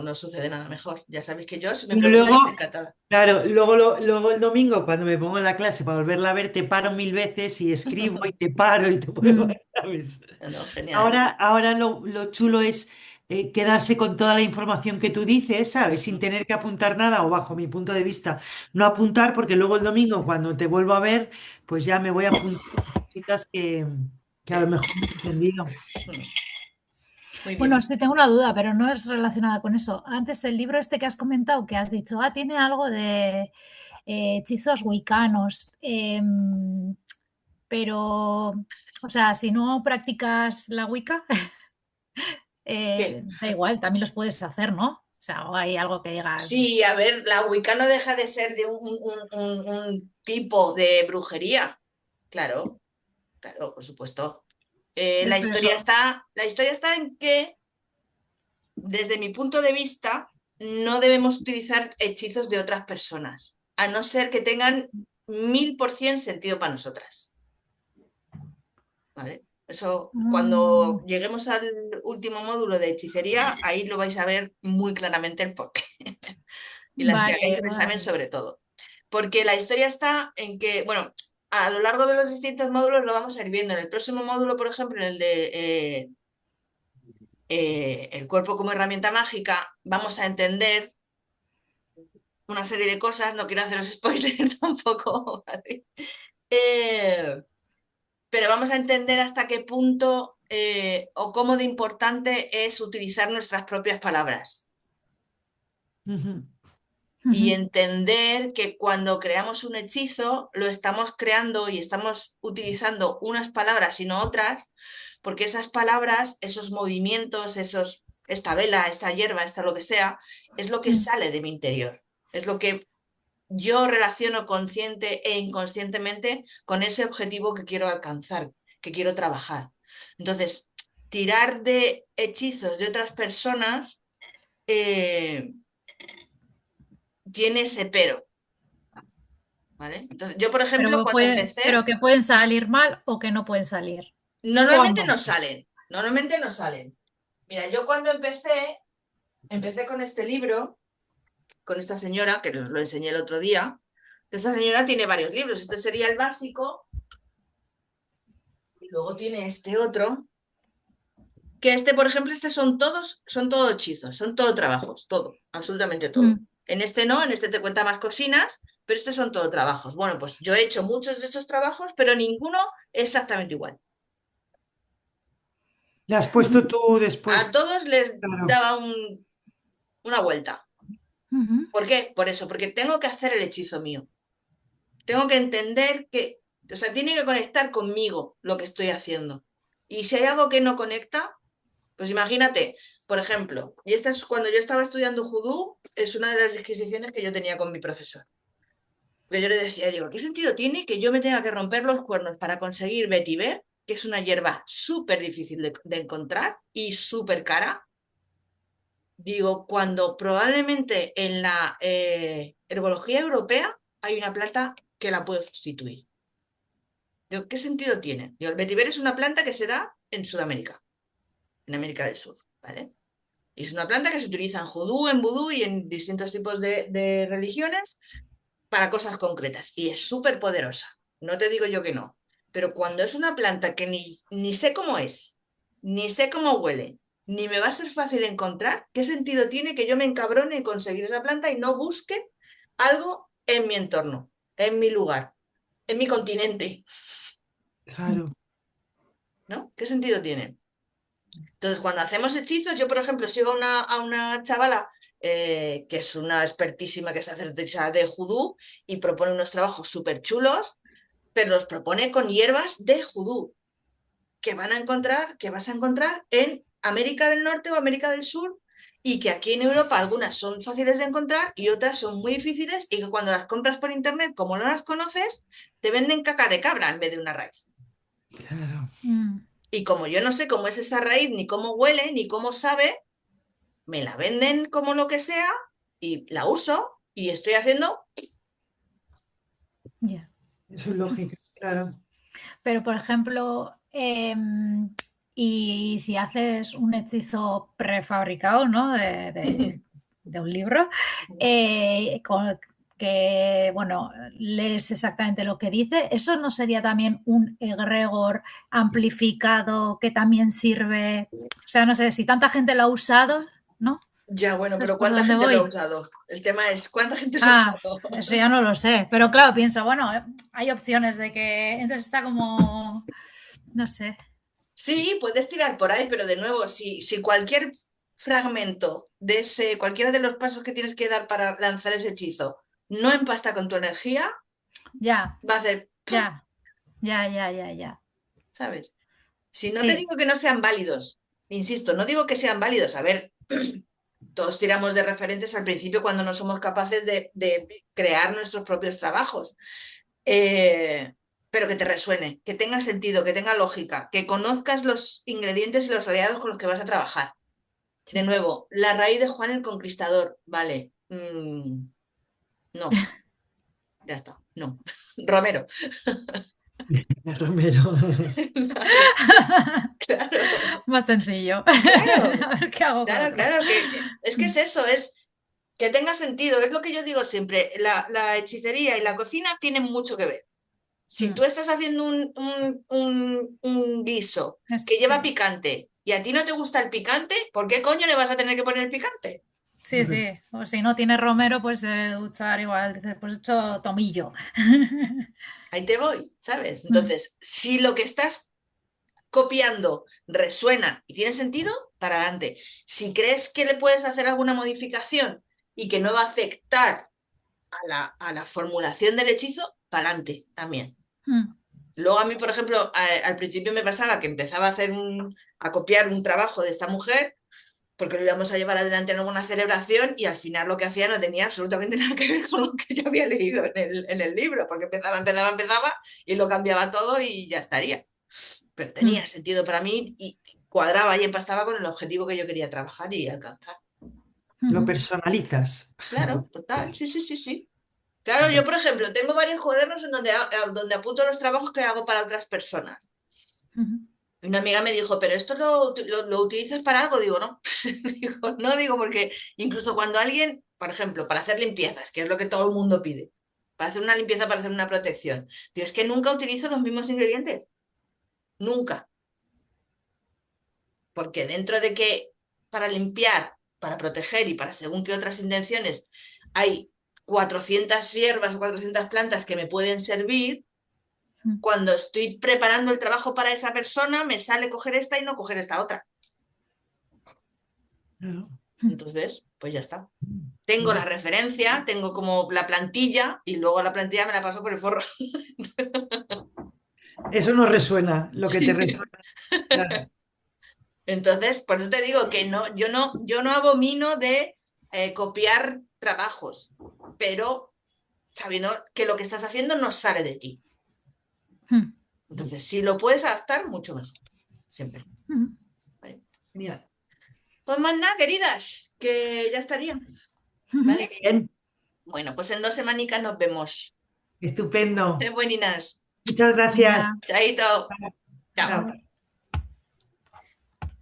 no sucede nada mejor. Ya sabéis que yo, si me Y luego, preguntáis, encantada. claro, luego el domingo, cuando me pongo en la clase para volverla a ver, te paro 1000 veces y escribo y te paro y te puedo, Mm, ¿sabes? No, genial. Ahora lo chulo es quedarse con toda la información que tú dices, ¿sabes? Sin Ujú. tener que apuntar nada, o bajo mi punto de vista, no apuntar, porque luego el domingo, cuando te vuelvo a ver, pues ya me voy a apuntar cositas que a lo Sí. mejor no he entendido. Mm. Muy Bueno, bien. sí tengo una duda, pero no es relacionada con eso. Antes el libro este que has comentado, que has dicho, tiene algo de hechizos wiccanos, pero, o sea, si no practicas la Wicca, ¿Qué? da igual, también los puedes hacer, ¿no? O sea, o hay algo que digas, Sí, a ver, la Wicca no deja de ser de un tipo de brujería. Claro, claro, por supuesto. La pero historia eso, está en que, desde mi punto de vista, no debemos utilizar hechizos de otras personas, a no ser que tengan 1000% sentido para nosotras. ¿Vale? Eso, mm, cuando lleguemos al último módulo de hechicería, ahí lo vais a ver muy claramente el porqué. Y las que hagáis vale, el examen vale. sobre todo. Porque la historia está en que, bueno, a lo largo de los distintos módulos lo vamos a ir viendo. En el próximo módulo, por ejemplo, en el de el cuerpo como herramienta mágica, vamos a entender una serie de cosas. No quiero haceros spoilers tampoco, ¿vale? Eh, pero vamos a entender hasta qué punto o cómo de importante es utilizar nuestras propias palabras Ujú. y Ujú, entender que cuando creamos un hechizo lo estamos creando y estamos utilizando unas palabras y no otras, porque esas palabras, esos movimientos, esta vela, esta hierba, esta lo que sea, es lo que mm, sale de mi interior, es lo que yo relaciono consciente e inconscientemente con ese objetivo que quiero alcanzar, que quiero trabajar. Entonces, tirar de hechizos de otras personas eh, tiene ese pero, ¿vale? Entonces, yo, por ejemplo, cuando pero empecé, que pueden salir mal o que no pueden salir. O normalmente no ambas. salen, normalmente no salen. Mira, yo cuando empecé con este libro, con esta señora, que os lo enseñé el otro día. Esta señora tiene varios libros, este sería el básico, y luego tiene este otro, que este, por ejemplo, este son todo hechizos, son todo trabajos, todo, absolutamente todo. Mm, En este no, en este te cuenta más cocinas, pero estos son todo trabajos. Bueno, pues yo he hecho muchos de esos trabajos, pero ninguno exactamente igual. Le has puesto tú A después, todos les claro, daba una vuelta. ujú. ¿Por qué? Por eso, porque tengo que hacer el hechizo mío. Tengo que entender que, o sea, tiene que conectar conmigo lo que estoy haciendo. Y si hay algo que no conecta, pues imagínate, por ejemplo, y esta es cuando yo estaba estudiando judú, es una de las disquisiciones que yo tenía con mi profesor. Porque yo le decía, digo, ¿qué sentido tiene que yo me tenga que romper los cuernos para conseguir vetiver, que es una hierba súper difícil de encontrar y súper cara? Digo, cuando probablemente en la herbología europea hay una planta que la puede sustituir. Digo, ¿qué sentido tiene? Digo, el vetiver es una planta que se da en Sudamérica, en América del Sur, ¿vale? Y es una planta que se utiliza en judú, en vudú y en distintos tipos de religiones para cosas concretas. Y es súper poderosa. No te digo yo que no. Pero cuando es una planta que ni sé cómo es, ni sé cómo huele, ni me va a ser fácil encontrar, ¿qué sentido tiene que yo me encabrone en conseguir esa planta y no busque algo en mi entorno, en mi lugar, en mi continente? claro. ¿No? ¿Qué sentido tiene? Entonces, cuando hacemos hechizos, yo, por ejemplo, sigo a una chavala que es una expertísima, que es sacerdotisa de judú y propone unos trabajos súper chulos, pero los propone con hierbas de judú que vas a encontrar en América del Norte o América del Sur y que aquí en Europa algunas son fáciles de encontrar y otras son muy difíciles y que cuando las compras por internet, como no las conoces, te venden caca de cabra en vez de una raíz. Claro. Mm, Y como yo no sé cómo es esa raíz, ni cómo huele, ni cómo sabe, me la venden como lo que sea y la uso y estoy haciendo. ya. Eso es lógico. claro. Pero, por ejemplo, y si haces un hechizo prefabricado, ¿no? De un libro, que, bueno, lees exactamente lo que dice, ¿eso no sería también un egregor amplificado que también sirve? O sea, no sé, si tanta gente lo ha usado, ¿no? Ya, bueno, ¿Sabes pero por ¿cuánta dónde gente lo ha voy? usado? El tema es, ¿cuánta gente lo ha Ah, usado? eso ya no lo sé. Pero claro, pienso, bueno, hay opciones de que. Entonces está como. No sé. Sí, puedes tirar por ahí, pero de nuevo, si cualquier fragmento de ese, cualquiera de los pasos que tienes que dar para lanzar ese hechizo no empasta con tu energía, Ya, va a hacer ¡pum! ya, ya. ¿Sabes? Si no te Sí, digo que no sean válidos, insisto, no digo que sean válidos. A ver, todos tiramos de referentes al principio cuando no somos capaces de crear nuestros propios trabajos. Eh, pero que te resuene, que tenga sentido, que tenga lógica, que conozcas los ingredientes y los aliados con los que vas a trabajar. De sí. nuevo, la raíz de Juan el Conquistador, vale. No, ya está, no. Romero, Romero. ¿sabes? Claro, Más sencillo. claro, A ver qué hago con otro. claro, que es que es eso, es que tenga sentido, es lo que yo digo siempre, la hechicería y la cocina tienen mucho que ver. Si tú estás haciendo un guiso que lleva Sí, picante y a ti no te gusta el picante, ¿por qué coño le vas a tener que poner picante? sí. O si no tiene romero, pues usar igual. Dices, pues he hecho tomillo. Ahí te voy, ¿sabes? Entonces, si lo que estás copiando resuena y tiene sentido, para adelante. Si crees que le puedes hacer alguna modificación y que no va a afectar a la formulación del hechizo, para adelante también. Luego a mí, por ejemplo, al principio me pasaba que empezaba a copiar un trabajo de esta mujer porque lo íbamos a llevar adelante en alguna celebración y al final lo que hacía no tenía absolutamente nada que ver con lo que yo había leído en el libro, porque empezaba y lo cambiaba todo y ya estaría. Pero tenía sentido para mí y cuadraba y empastaba con el objetivo que yo quería trabajar y alcanzar. Lo personalizas. Claro, total, sí, sí, sí, sí. Claro, yo, por ejemplo, tengo varios cuadernos en donde apunto los trabajos que hago para otras personas. Y una amiga me dijo, ¿pero esto lo utilizas para algo? Digo, no. Digo, no, digo, porque incluso cuando alguien, por ejemplo, para hacer limpiezas, que es lo que todo el mundo pide, para hacer una limpieza, para hacer una protección, digo, es que nunca utilizo los mismos ingredientes. Nunca. Porque dentro de que para limpiar, para proteger y para según qué otras intenciones hay 400 hierbas o 400 plantas que me pueden servir, cuando estoy preparando el trabajo para esa persona, me sale coger esta y no coger esta otra. Claro. Entonces, pues ya está. Tengo la referencia, tengo como la plantilla y luego la plantilla me la paso por el forro. Eso no resuena, lo que te resuena. Claro. Entonces, por eso te digo que no, yo no abomino de copiar trabajos, pero sabiendo que lo que estás haciendo no sale de ti. Entonces, si lo puedes adaptar, mucho mejor. Siempre. ¿Vale? Genial. Pues más nada, queridas, que ya estaría. Muy ¿Vale? bien, Bueno, pues en 2 semanicas nos vemos. estupendo. Bueninas. Muchas gracias. Venga, Chaito. Chao. Chao.